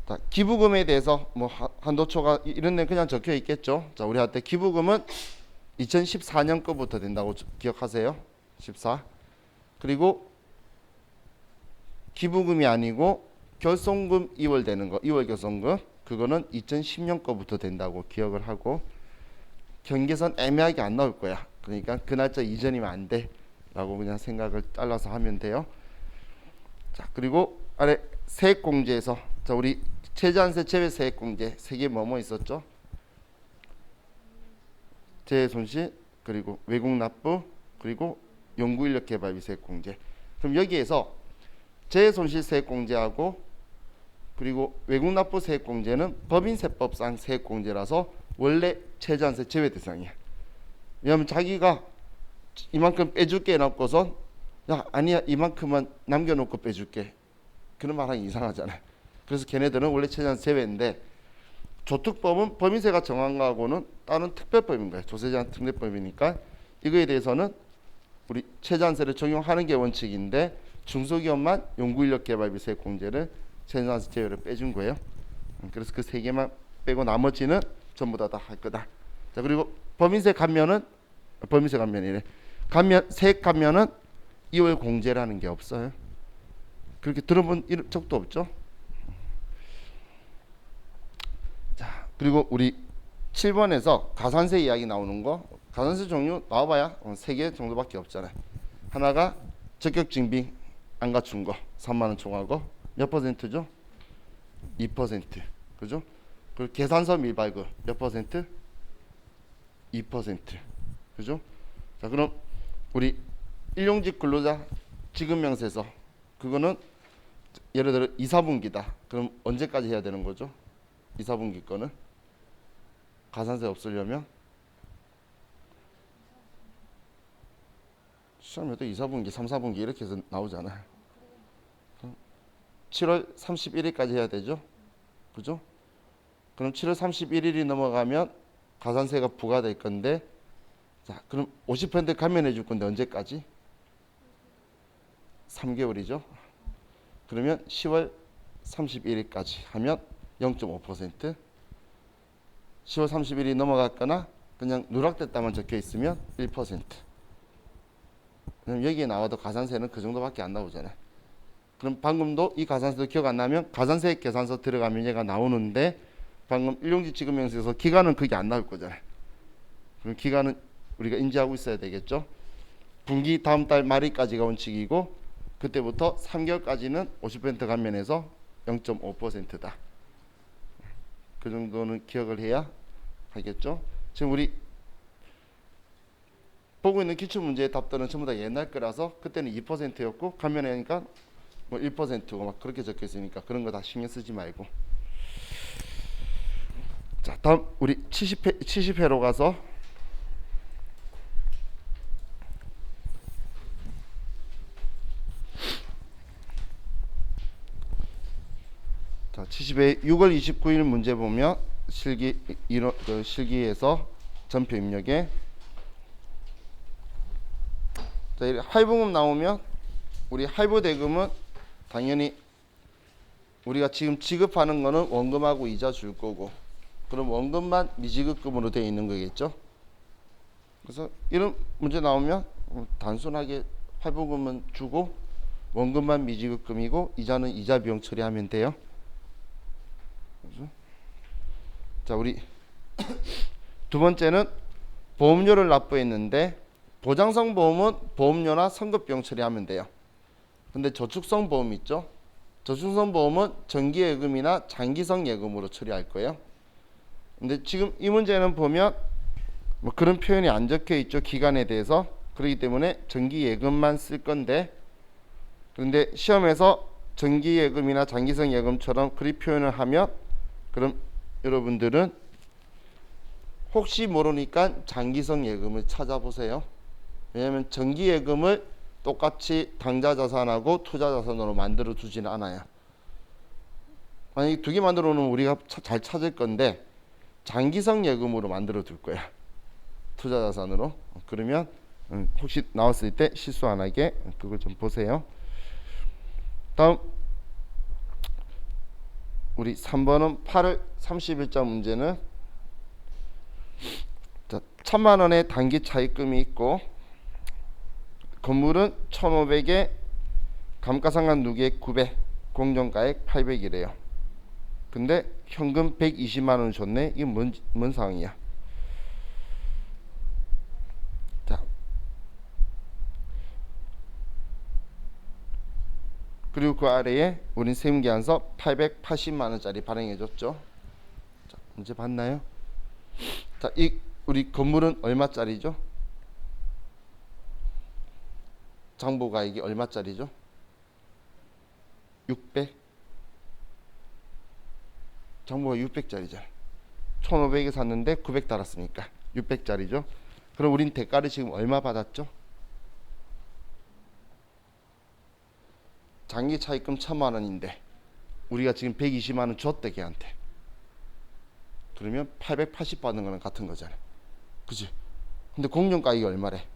자, 기부금에 대해서 뭐 한도 초과 이런 데 그냥 적혀 있겠죠. 자, 우리한테 기부금은 2014년 거부터 된다고 기억하세요. 14. 그리고 기부금이 아니고 결손금 2월 되는 거, 2월 결손금, 그거는 2010년 거부터 된다고 기억을 하고, 경계선 애매하게 안 나올 거야. 그러니까 그 날짜 이전이면 안 돼 라고 그냥 생각을 잘라서 하면 돼요. 자, 그리고 아래 세액공제에서, 자, 우리 최저한세 제외 세액공제 세 개 뭐뭐 있었죠? 재해손실, 그리고 외국납부, 그리고 연구인력개발비 세액공제. 그럼 여기에서 재해손실 세액공제하고 그리고 외국납부 세액공제는 법인세법상 세액공제라서 원래 최저한세 제외 대상이야. 왜냐하면 자기가 이만큼 빼줄게 해놓고선 야 아니야 이만큼만 남겨놓고 빼줄게, 그런 말 하기 이상하잖아요. 그래서 걔네들은 원래 최저한세 제외인데, 조특법은 법인세가 정한 거하고는 다른 특별법인 거예요. 조세제한 특례법이니까 이거에 대해서는 우리 최저한세를 적용하는 게 원칙인데, 중소기업만 연구인력개발비 세액공제를 최저한세 제외를 빼준 거예요. 그래서 그 세 개만 빼고 나머지는 전부 다 할 거다. 자, 그리고 법인세 감면은 세액 감면은 2월 공제라는 게 없어요. 그렇게 들어본 적도 없죠. 자, 그리고 우리 7번에서 가산세 이야기 나오는 거, 가산세 종류 나와봐야 3개 정도밖에 없잖아요. 하나가 적격증빙 안 갖춘 거 3만원 초과하고 몇 퍼센트죠? 2%. 그죠? 그리고 계산서 밀발급 몇 퍼센트? 2%. 그죠? 자, 그럼 우리 일용직 근로자 지급명세서, 그거는 예를 들어 2, 4분기다. 그럼 언제까지 해야 되는 거죠? 2, 4분기 거는 가산세 없으려면 시험에도 2, 4분기, 3, 4분기 이렇게 해서 나오잖아요. 7월 31일까지 해야 되죠. 그죠? 그럼 7월 31일이 넘어가면 가산세가 부과될 건데, 자, 그럼 50% 감면해 줄 건데 언제까지? 3개월이죠. 그러면 10월 31일까지 하면 0.5%, 10월 30일이 넘어갔거나 그냥 누락됐다만 적혀 있으면 1%. 그럼 여기에 나와도 가산세는 그 정도밖에 안 나오잖아요. 그럼 방금도 이 가산세도 기억 안 나면 가산세 계산서 들어가면 얘가 나오는데, 방금 일용직 지급명세에서 기간은 그게 안 나올 거잖아요. 그럼 기간은 우리가 인지하고 있어야 되겠죠. 분기 다음 달 말일까지가 원칙이고, 그때부터 3개월까지는 50% 감면해서 0.5%다. 그 정도는 기억을 해야 하겠죠. 지금 우리 보고 있는 기출문제의 답들은 전부 다 옛날 거라서 그때는 2%였고 감면하니까 뭐 1%고 막 그렇게 적혀 있으니까 그런 거 다 신경 쓰지 말고. 자, 다음 우리 70회로 가서, 자, 70회 6월 29일 문제 보면 실기에서 전표 입력에, 자, 이렇게 할부금 나오면 우리 할부 대금은 당연히 우리가 지금 지급하는 거는 원금하고 이자 줄 거고, 그럼 원금만 미지급금으로 되어 있는 거겠죠. 그래서 이런 문제 나오면 단순하게 할부금은 주고 원금만 미지급금이고 이자는 이자 비용 처리하면 돼요. 그렇죠? 자, 우리 두 번째는 보험료를 납부했는데, 보장성 보험은 보험료나 선급비용 처리하면 돼요. 근데 저축성 보험 있죠. 저축성 보험은 정기예금이나 장기성 예금으로 처리할 거예요. 근데 지금 이 문제는 보면 뭐 그런 표현이 안 적혀 있죠. 기간에 대해서. 그렇기 때문에 정기예금만 쓸 건데, 그런데 시험에서 정기예금이나 장기성 예금처럼 그리 표현을 하면, 그럼 여러분들은 혹시 모르니까 장기성 예금을 찾아보세요. 왜냐하면 정기예금을 똑같이 당좌자산하고 투자자산으로 만들어 두지는 않아요. 만약에 두 개 만들어 놓으면 우리가 잘 찾을 건데, 장기성 예금으로 만들어 둘 거야. 투자자산으로. 그러면 혹시 나왔을 때 실수 안 하게 그걸 좀 보세요. 다음 우리 3번은 8월 30일자 문제는, 자, 1000만 원의 단기 차입금이 있고 건물은 1,500에 감가상각 누계액 900, 공정가액 800이래요. 근데 현금 120만 원 줬네. 이게 뭔 상황이야? 자, 그리고 그 아래에 우린 세무계산서 880만 원짜리 발행해 줬죠. 자, 문제 봤나요? 자, 이 우리 건물은 얼마짜리죠? 장부가액이 얼마짜리죠? 600. 장부가 600짜리잖아. 1,500에 샀는데 900 달았으니까 600짜리죠. 그럼 우린 대가를 지금 얼마 받았죠? 장기 차입금 1,000만 원인데 우리가 지금 120만 원 줬대 걔한테. 그러면 880 받는 거랑 같은 거잖아. 그지? 근데 공정가액이 얼마래?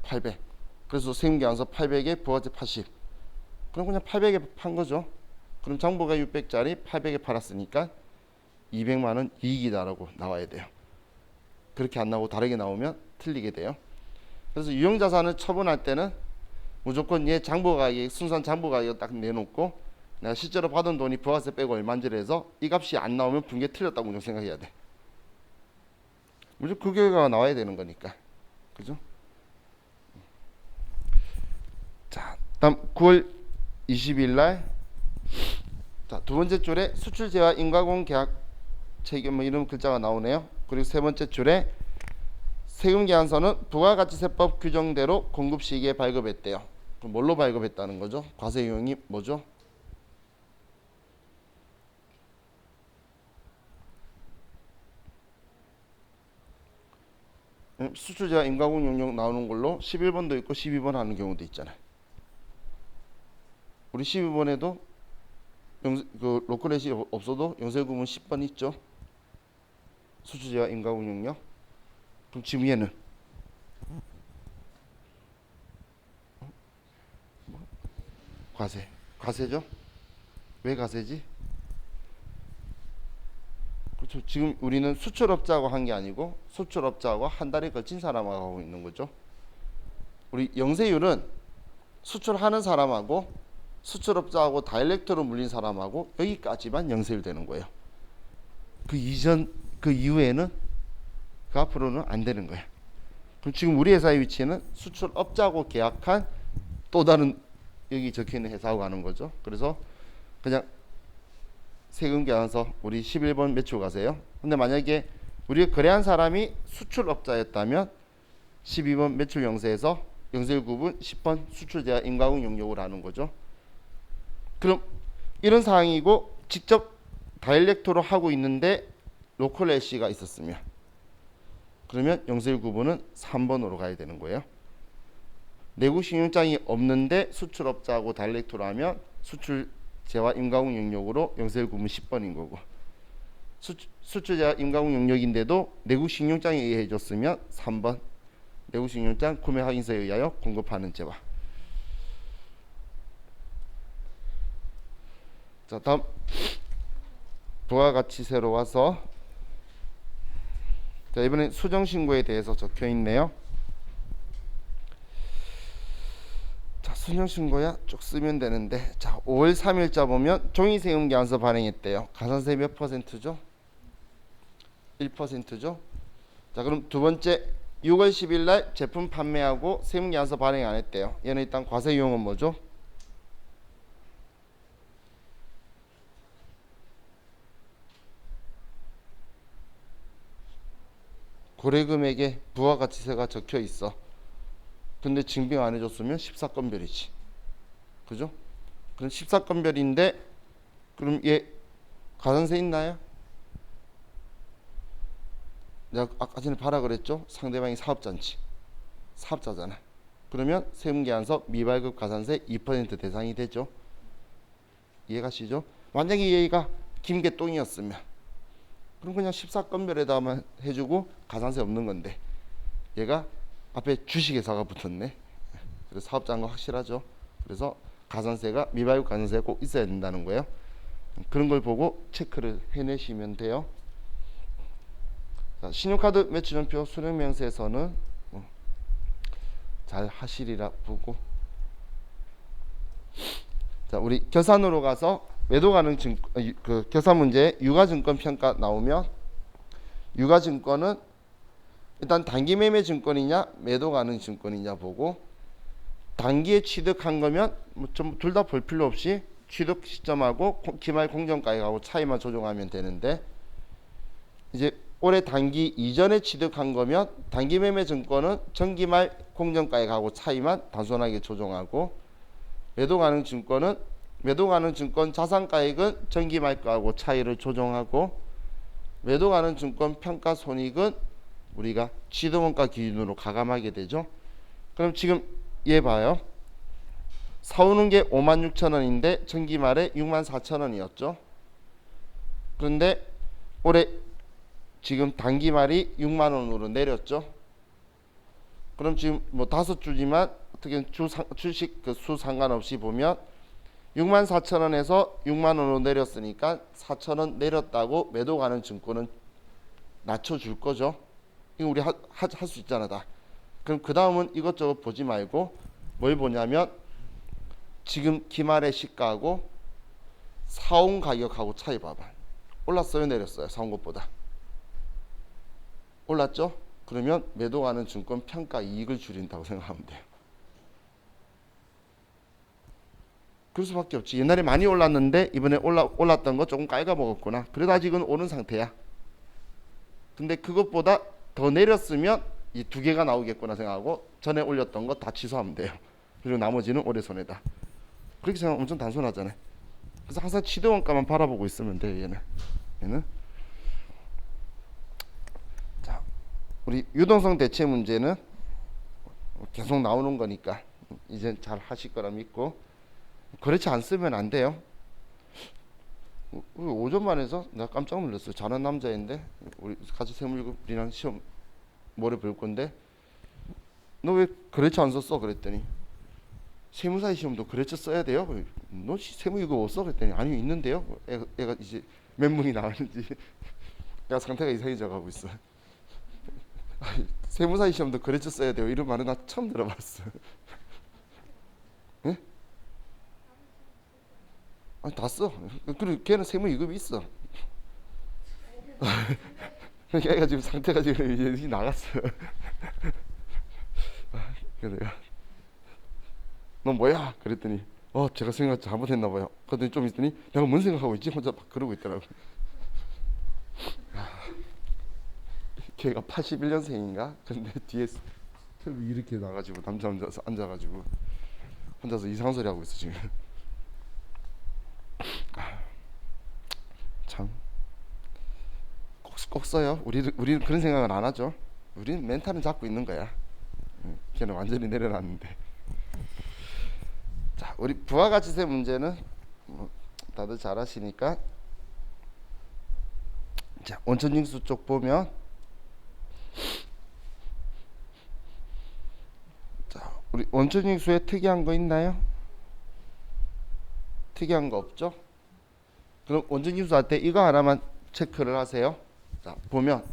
800. 그래서 세무계산서 800에 부가세 80. 그럼 그냥 800에 판 거죠. 그럼 장부가 600짜리 800에 팔았으니까 200만 원 이익이다라고 나와야 돼요. 그렇게 안 나오고 다르게 나오면 틀리게 돼요. 그래서 유형자산을 처분할 때는 무조건 얘 장부가액, 순수한 장부가액을 딱 내놓고 내가 실제로 받은 돈이 부가세 빼고 얼마인지를 해서 이 값이 안 나오면 분계 틀렸다고 무조건 생각해야 돼. 무조건 그 결과가 나와야 되는 거니까. 그죠? 자, 다음 9월 20일 날, 자, 두 번째 줄에 수출 제화 인가공 계약 책임 뭐 이런 글자가 나오네요. 그리고 세 번째 줄에 세금계산서는 부가가치세법 규정대로 공급 시기에 발급했대요. 그럼 뭘로 발급했다는 거죠? 과세 유형이 뭐죠? 수출제와 인가공 용역 나오는 걸로 11번도 있고 12번 하는 경우도 있잖아요. 우리 12번에도 그 로컬렛이 없어도 영세구문 10번 있죠. 수출제와 인가공 용역. 그럼 지금 얘는 과세죠? 왜 과세지? 그렇죠. 지금 우리는 수출업자하고 한 게 아니고 수출업자하고 한 달에 걸친 사람하고 하고 있는 거죠. 우리 영세율은 수출하는 사람하고 수출업자하고 다이렉트로 물린 사람하고 여기까지만 영세율 되는 거예요. 그 이후에는 그 앞으로는 안 되는 거예요. 그럼 지금 우리 회사의 위치는 수출업자하고 계약한 또 다른 여기 적혀있는 회사하고 가는 거죠. 그래서 그냥 세금 계산서 우리 11번 매출 가세요. 근데 만약에 우리가 거래한 사람이 수출업자였다면 12번 매출 영세에서 영세율 구분 10번 수출제와 인가공 용역을 하는 거죠. 그럼 이런 상황이고 직접 다이렉트로 하고 있는데 로컬 LC가 있었으면 그러면 영세율 구분은 3번으로 가야 되는 거예요. 내국 신용장이 없는데 수출업자하고 다이렉트로 하면 수출제와 인가공 용역으로 영세율 구분 10번인 거고 수출제와 인가공 용역인데도 내국 신용장에 의해 줬으면 3번 내국 신용장 구매 확인서에 의하여 공급하는 제와. 자, 다음 부가가치세로 와서 자, 이번엔 수정신고에 대해서 적혀 있네요. 자, 수정신고야 쭉 쓰면 되는데 자, 5월 3일자 보면 종이세금계산서 발행했대요. 가산세 몇 %죠? 1%죠? 자, 그럼 두 번째 6월 10일 날 제품 판매하고 세금계산서 발행 안 했대요. 얘는 일단 과세유형은 뭐죠? 거래금액에 부가가치세가 적혀 있어. 근데 증빙 안 해줬으면 14건별이지. 그죠? 그럼 14건별인데 그럼 얘 가산세 있나요? 내가 아까 전에 봐라 그랬죠? 상대방이 사업자인지. 사업자잖아. 그러면 세금계산서 미발급 가산세 2% 대상이 되죠. 이해가시죠? 만약에 얘가 김개똥이었으면 그럼 그냥 14건별에다만 해주고 가산세 없는 건데 얘가 앞에 주식회사가 붙었네. 그래서 사업자인 거 확실하죠. 그래서 가산세가 미발급 가산세가 꼭 있어야 된다는 거예요. 그런 걸 보고 체크를 해내시면 돼요. 자, 신용카드 매출연표 수령명세에서는 잘 하시리라 보고 자, 우리 결산으로 가서 매도 가능 그 결산 문제 유가증권 평가 나오면 유가증권은 일단 단기 매매 증권이냐 매도 가능 증권이냐 보고 단기에 취득한 거면 뭐 둘 다 볼 필요 없이 취득 시점하고 기말 공정가액하고 차이만 조정하면 되는데 이제 올해 단기 이전에 취득한 거면 단기 매매 증권은 전기말 공정가액하고 차이만 단순하게 조정하고 매도 가능 증권은 매도 가능 증권 자산가액은 전기말가하고 차이를 조정하고 매도 가능 증권 평가 손익은 우리가 취득원가 기준으로 가감하게 되죠. 그럼 지금 얘 봐요. 사오는 게 56,000원인데 전기말에 64,000원이었죠. 그런데 올해 지금 단기말이 6만원으로 내렸죠. 그럼 지금 뭐 5주지만 어떻게 주식 그 수 상관없이 보면 64,000원에서 6만원으로 내렸으니까 4,000원 내렸다고 매도 가능 증권은 낮춰줄 거죠. 이거 우리 할 수 있잖아 다. 그럼 그 다음은 이것저것 보지 말고 뭘 보냐면 지금 기말의 시가하고 사온 가격하고 차이 봐봐. 올랐어요 내렸어요? 사온 것보다 올랐죠? 그러면 매도 가능 증권 평가 이익을 줄인다고 생각하면 돼요. 그럴 수밖에 없지. 옛날에 많이 올랐는데 이번에 올랐던 거 조금 깔아먹었구나. 그래도 아직은 오른 상태야. 근데 그것보다 더 내렸으면 이 두 개가 나오겠구나 생각하고 전에 올렸던 거 다 취소하면 돼요. 그리고 나머지는 올해 손해다. 그렇게 생각하면 엄청 단순하잖아요. 그래서 항상 취득원가만 바라보고 있으면 돼요. 얘는 자, 우리 유동성 대체 문제는 계속 나오는 거니까 이제 잘 하실 거라 믿고, 그렇지 않으면 안 돼요. 5점만 해서 내가 깜짝 놀랐어요. 잘하는 남자인데 우리 같이 세무일급이랑 시험 모레 볼 건데 너 왜 그렇지 안 썼어? 그랬더니 세무사의 시험도 그렇지 써야 돼요. 너 세무일급 못 써? 그랬더니 아니 있는데요. 애가 이제 몇 문이 나왔는지 내가 상태가 이상해져 가고 있어. 세무사의 시험도 그렇지 써야 돼요. 이런 말은 나 처음 들어봤어. 예? 아니 다 써. 그리고 걔는 세무 2급이 있어. 걔가 지금 상태가 지금 이제 나갔어. 그래서 내가 너 뭐야? 그랬더니 제가 생각 잘못했나 봐요. 그랬더니 좀 있더니 내가 뭔 생각하고 있지? 혼자 막 그러고 있더라고. 걔가 81년생인가? 근데 뒤에 이렇게 나가지고 남자 앉아가지고 혼자서 이상한 소리 하고 있어 지금. 참 꼭 써요. 우리는 그런 생각을 안 하죠. 우리는 멘탈은 잡고 있는 거야. 걔는 완전히 내려놨는데. 자, 우리 부가가치세 문제는 다들 잘 아시니까. 자, 원천징수 쪽 보면, 자, 우리 원천징수에 특이한 거 있나요? 특이한 거 없죠? 그럼 원천징수 할 때 이거 하나만 체크를 하세요. 자, 보면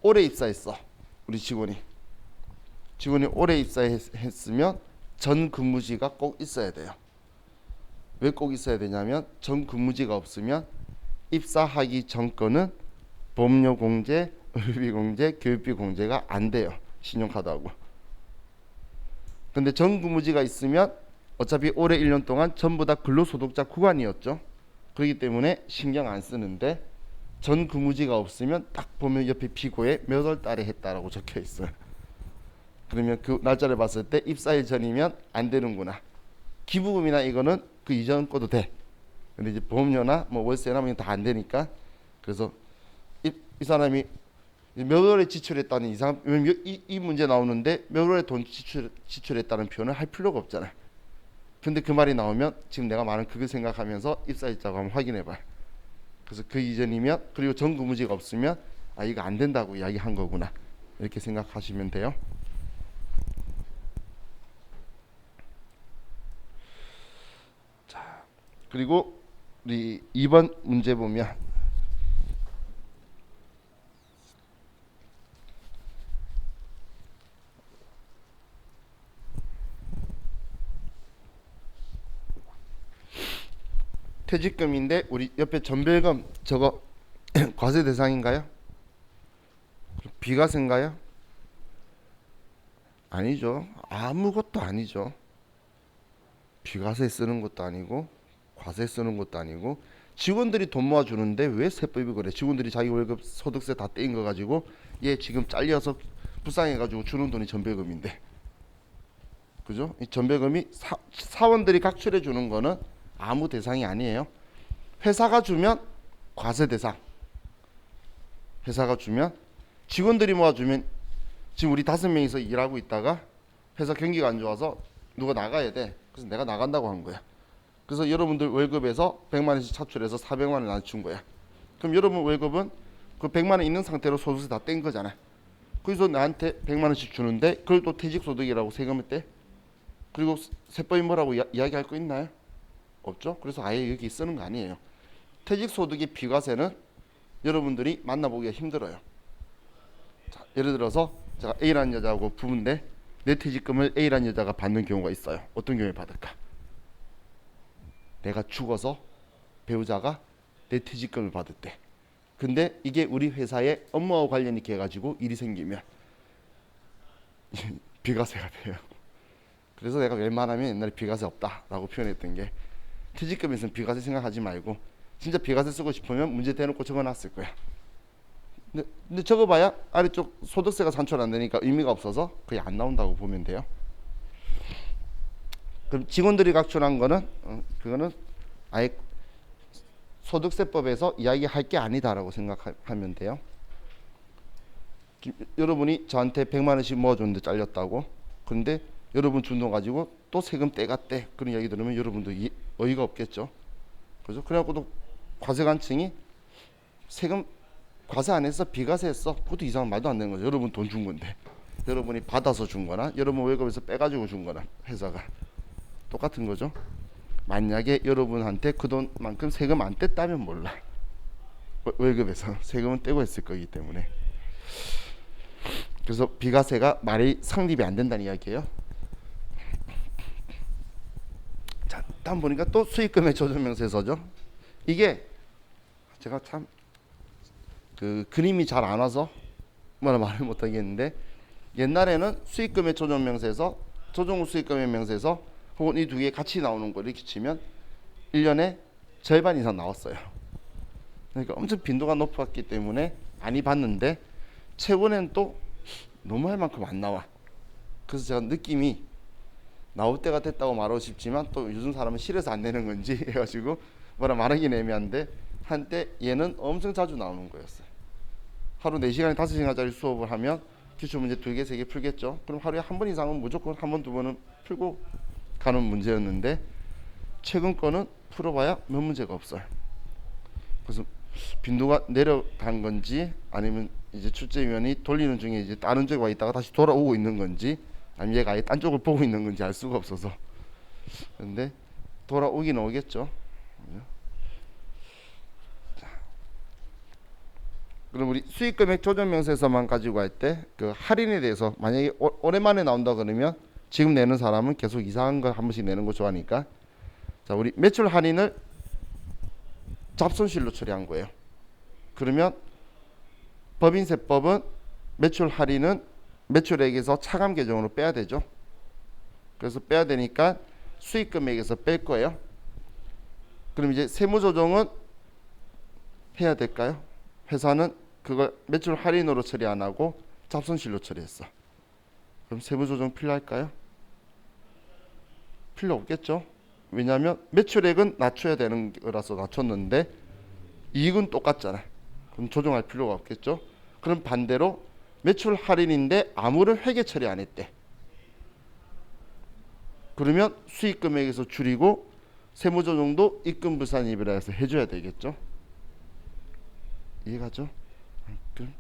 올해 입사했어. 우리 직원이 올해 입사했으면 전 근무지가 꼭 있어야 돼요. 왜 꼭 있어야 되냐면 전 근무지가 없으면 입사하기 전 거는 보험료공제, 의료비공제, 교육비공제가 안 돼요. 신용카드하고. 근데 전 근무지가 있으면 어차피 올해 1년 동안 전부 다 근로소득자 구간이었죠. 그렇기 때문에 신경 안 쓰는데, 전 근무지가 없으면 딱 보면 옆에 비고에 몇 월 달에 했다라고 적혀 있어요. 그러면 그 날짜를 봤을 때 입사일 전이면 안 되는구나. 기부금이나 이거는 그 이전 거도 돼. 근데 이제 보험료나 뭐 월세나 뭐 다 안 되니까. 그래서 이 사람이 몇 월에 지출했다는 이상, 이 문제 나오는데 몇 월에 돈 지출했다는 표현을 할 필요가 없잖아요. 근데 그 말이 나오면 지금 내가 말한 그걸 생각하면서 입사일자고 한번 확인해 봐요. 그래서 그 이전이면, 그리고 전 근무지가 없으면 이거 안 된다고 이야기한 거구나, 이렇게 생각하시면 돼요. 자, 그리고 우리 2번 문제 보면 퇴직금인데 우리 옆에 전별금 저거 과세 대상인가요? 비과세인가요? 아니죠. 아무것도 아니죠. 비과세 쓰는 것도 아니고 과세 쓰는 것도 아니고, 직원들이 돈 모아주는데 왜 세법이 그래? 직원들이 자기 월급 소득세 다 떼인 거 가지고 얘 지금 잘려서 불쌍해가지고 주는 돈이 전별금인데, 그죠? 이 전별금이 사원들이 각출해 주는 거는 아무 대상이 아니에요. 회사가 주면 과세 대상. 회사가 주면, 직원들이 모아주면, 지금 우리 5명이서 일하고 있다가 회사 경기가 안 좋아서 누가 나가야 돼. 그래서 내가 나간다고 한 거야. 그래서 여러분들 월급에서 100만 원씩 차출해서 400만 원 나한테 준 거야. 그럼 여러분 월급은 그 100만 원 있는 상태로 소득세 다 뗀 거잖아. 그래서 나한테 100만 원씩 주는데 그걸 또 퇴직소득이라고 세금을 떼? 그리고 세법이 뭐라고 이야기할 거 있나요? 없죠. 그래서 아예 여기 쓰는 거 아니에요. 퇴직소득의 비과세는 여러분들이 만나보기가 힘들어요. 자, 예를 들어서 제가 A라는 여자하고 부부인데 내 퇴직금을 A라는 여자가 받는 경우가 있어요. 어떤 경우에 받을까? 내가 죽어서 배우자가 내 퇴직금을 받을 때. 근데 이게 우리 회사의 업무와 관련이 돼가지고 일이 생기면 비과세가 돼요. 그래서 내가 웬만하면 옛날에 비과세 없다라고 표현했던 게, 퇴직금에 있으면 비과세 생각하지 말고 진짜 비과세 쓰고 싶으면 문제 대놓고 적어놨을 거야. 근데 적어봐야 아래쪽 소득세가 산출 안 되니까 의미가 없어서 거의 안 나온다고 보면 돼요. 그럼 직원들이 각출한 거는 그거는 아예 소득세법에서 이야기할 게 아니다라고 생각하면 돼요. 여러분이 저한테 100만 원씩 모아줬는데 잘렸다고. 그런데 여러분 준 돈 가지고 또 세금 떼갔대. 그런 이야기 들으면 여러분도 어이가 없겠죠. 그죠? 그래갖고도 과세관청이 세금 과세 안 했어, 비과세 했어. 그것도 이상한 말도 안 되는 거죠. 여러분 돈 준 건데. 여러분이 받아서 준 거나 여러분 월급에서 빼가지고 준 거나 회사가 똑같은 거죠. 만약에 여러분한테 그 돈만큼 세금 안 뗐다면 몰라. 월급에서 세금은 떼고 했을 거기 때문에. 그래서 비과세가 말이 성립이 안 된다는 이야기예요. 자, 다음 보니까 또 수익금의 조정명세서죠. 이게 제가 참 그 그림이 잘 안 와서 뭐라 말을 못 하겠는데, 옛날에는 수익금의 조정명세서, 조정 후 수익금의 명세서 혹은 이 두 개 같이 나오는 거 이렇게 치면 1년에 절반 이상 나왔어요. 그러니까 엄청 빈도가 높았기 때문에 많이 봤는데 최근엔 또 너무 할 만큼 안 나와. 그래서 제가 느낌이 나올 때가 됐다고 말하고 싶지만 또 요즘 사람은 싫어서 안 내는 건지 해가지고 뭐라 말하긴 애매한데, 한때 얘는 엄청 자주 나오는 거였어요. 하루 4시간에 5시간짜리 수업을 하면 기출문제 2개, 3개 풀겠죠. 그럼 하루에 한 번 이상은 무조건 한 번, 두 번은 풀고 가는 문제였는데 최근 거는 풀어봐야 몇 문제가 없어요. 그래서 빈도가 내려간 건지 아니면 이제 출제위원이 돌리는 중에 이제 다른 쪽에 와 있다가 다시 돌아오고 있는 건지 아니면 얘가 아예 딴 쪽을 보고 있는 건지 알 수가 없어서. 근데 돌아오긴 오겠죠. 그럼 우리 수익금액 조정명세서만 가지고 할 때 그 할인에 대해서 만약에 오랜만에 나온다 그러면 지금 내는 사람은 계속 이상한 거 한 번씩 내는 거 좋아하니까, 자 우리 매출 할인을 잡손실로 처리한 거예요. 그러면 법인세법은 매출 할인은 매출액에서 차감 계정으로 빼야 되죠. 그래서 빼야 되니까 수익금액에서 뺄 거예요. 그럼 이제 세무조정은 해야 될까요? 회사는 그걸 매출 할인으로 처리 안 하고 잡손실로 처리했어. 그럼 세무조정 필요할까요? 필요 없겠죠. 왜냐하면 매출액은 낮춰야 되는 거라서 낮췄는데 이익은 똑같잖아. 그럼 조정할 필요가 없겠죠. 그럼 반대로 매출 할인인데 아무런 회계 처리 안 했대. 그러면 수익금액에서 줄이고 세무조정도 입금불산입이라 해서 해줘야 되겠죠. 이해가죠?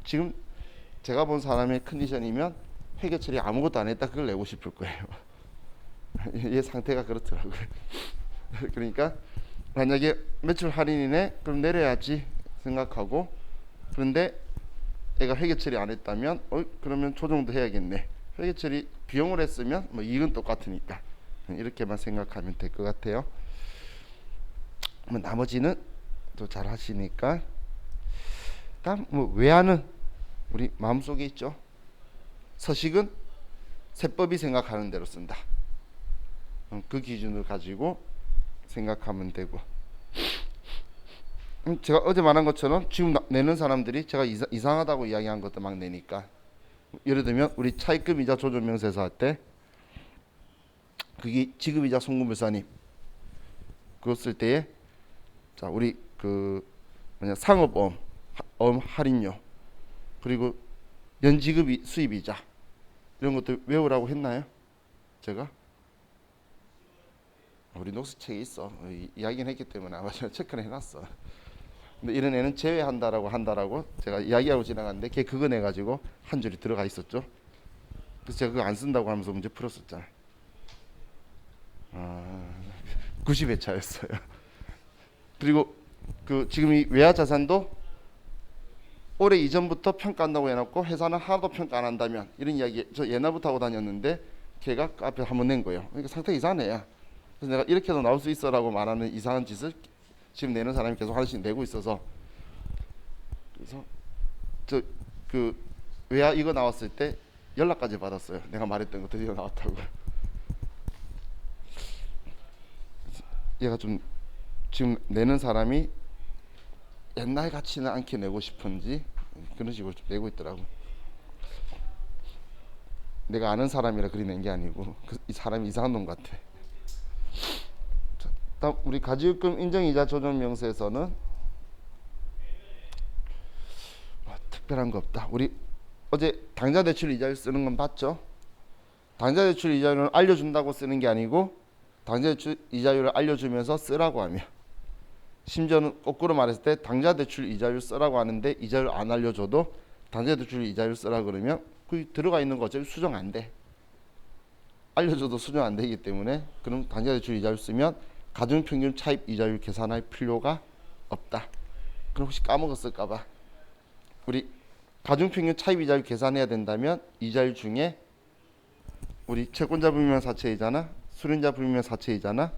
지금 제가 본 사람의 컨디션이면 회계 처리 아무것도 안 했다 그걸 내고 싶을 거예요. 얘 상태가 그렇더라고요. 그러니까 만약에 매출 할인이네 그럼 내려야지 생각하고, 그런데 애가 회계 처리 안 했다면 그러면 조정도 해야겠네. 회계 처리 비용을 했으면 뭐 이익은 똑같으니까 이렇게만 생각하면 될 것 같아요. 뭐 나머지는 또 잘 하시니까. 다음 뭐 외화는 우리 마음속에 있죠. 서식은 세법이 생각하는 대로 쓴다. 그 기준을 가지고 생각하면 되고, 제가 어제 말한 것처럼 지금 내는 사람들이 제가 이상하다고 이야기한 것도 막 내니까, 예를 들면 우리 차입금이자 조정명세서 할 때 그게 지급이자 송금불산입 그거 쓸 때에 자 우리 그 뭐냐 상업어음 할인료 그리고 연지급 수입이자 이런 것들 외우라고 했나요? 제가 우리 노트책에 있어. 이야기는 했기 때문에 아마 제가 체크를 해놨어. 근데 이런 애는 제외한다라고 제가 이야기하고 지나갔는데 걔 그거 내가지고 한 줄이 들어가 있었죠. 그래서 제가 그거 안 쓴다고 하면서 문제 풀었었잖아요. 90회 차였어요. 그리고 그 지금 이 외화자산도 올해 이전부터 평가한다고 해놓고 회사는 하나도 평가 안 한다면 이런 이야기 저 옛날부터 하고 다녔는데 걔가 앞에 한번 낸 거예요. 그러니까 상태가 이상한 애야. 그래서 내가 이렇게도 나올 수 있어라고 말하는 이상한 짓을 지금 내는 사람이 계속 하나씩 내고 있어서, 그래서 저 그 외화 이거 나왔을 때 연락까지 받았어요. 내가 말했던 거 드디어 나왔다고. 얘가 좀 지금 내는 사람이 옛날 같지는 않게 내고 싶은지 그런 식으로 좀 내고 있더라고. 내가 아는 사람이라 그리 낸 게 아니고 이 사람이 이상한 놈 같아. 자, 다음 우리 가지급금 인정이자 조정명세서는 특별한 거 없다. 우리 어제 당좌 대출 이자율 쓰는 건 봤죠? 당좌 대출 이자율은 알려준다고 쓰는 게 아니고 당좌 대출 이자율을 알려주면서 쓰라고 하며, 심지어는 거꾸로 말했을 때 당좌 대출 이자율 쓰라고 하는데 이자율 안 알려줘도 당좌 대출 이자율 쓰라 그러면 그 들어가 있는 거 어차피 수정 안 돼. 알려줘도 수정 안 되기 때문에 그럼 당좌 대출 이자율 쓰면 가중평균 차입 이자율 계산할 필요가 없다. 그럼 혹시 까먹었을까봐 우리 가중평균 차입 이자율 계산해야 된다면 이자율 중에 우리 채권자 불면 사채이자나 수령자 불면 사채이자나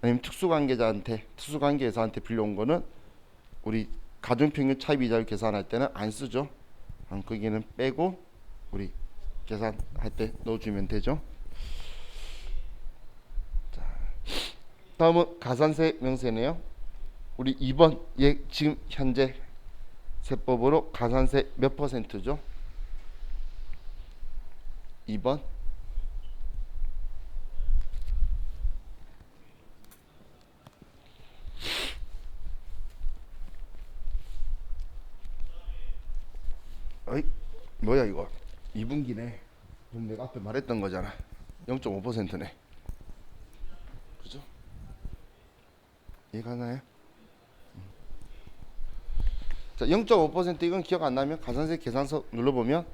아니면 특수관계자한테 빌려온 거는 우리 가중평균 차입 이자율 계산할 때는 안 쓰죠. 거기는 빼고 우리 계산할 때 넣어주면 되죠. 자, 다음은 가산세 명세네요. 우리 2번 지금 현재 세법으로 가산세 몇 %죠? 2번 어이 뭐야 이거 2분기네. 그럼 내가 앞에 말했던 거잖아. 0.5%네. 그죠? 이해가나요? 자, 0.5% 이건 기억 안 나면 가산세 계산서 눌러보면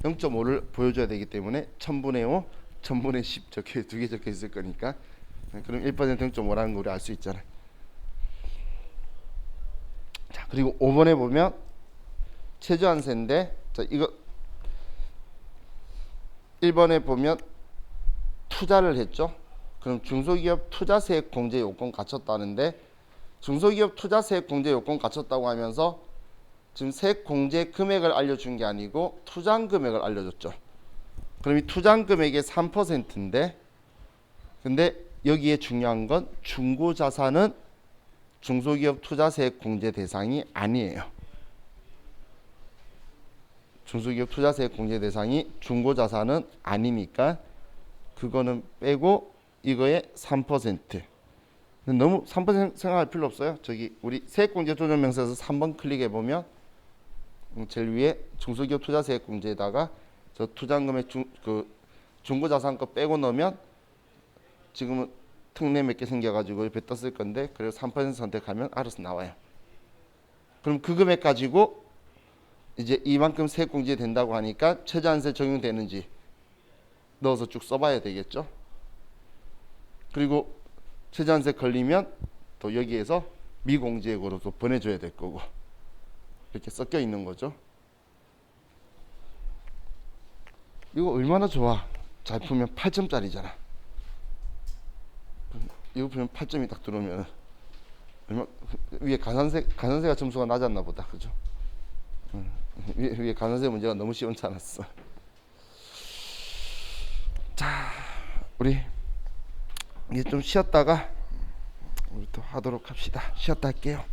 0.5를 보여줘야 되기 때문에 1000분의 5, 1000분의 10 적혀 두 개 적혀 있을 거니까 그럼 1% 0.5라는 거 우리 알 수 있잖아. 자, 그리고 5번에 보면 최저한세인데, 자 이거 1번에 보면 투자를 했죠. 그럼 중소기업 투자세액 공제 요건 갖췄다는데, 중소기업 투자세액 공제 요건 갖췄다고 하면서 지금 세액 공제 금액을 알려준 게 아니고 투자한 금액을 알려줬죠. 그럼 이 투자한 금액의 3%인데, 근데 여기에 중요한 건 중고자산은 중소기업 투자세액 공제 대상이 아니에요. 중소기업 투자세액 공제 대상이 중고자산은 아니니까 그거는 빼고 이거에 3%. 너무 3% 생각할 필요 없어요. 저기 우리 세액공제 조정명세에서 3번 클릭해 보면 제일 위에 중소기업 투자세액 공제에다가 저 투자금액 중고자산 거 빼고 넣으면 지금은 특례 몇 개 생겨가지고 옆에 떴을 건데, 그래서 3% 선택하면 알아서 나와요. 그럼 그 금액 가지고 이제 이만큼 세액 공제 된다고 하니까 최저한세 적용되는지 넣어서 쭉 써봐야 되겠죠. 그리고 최저한세 걸리면 또 여기에서 미공제액으로 또 보내줘야 될 거고, 이렇게 섞여 있는 거죠. 이거 얼마나 좋아. 잘 풀면 8점짜리잖아. 이거 풀면 8점이 딱 들어오면 얼마, 위에 가산세가 점수가 낮았나 보다. 그죠? 위에 가산세 문제가 너무 시원치 않았어. 자, 우리 이제 좀 쉬었다가 우리 또 하도록 합시다. 쉬었다 할게요.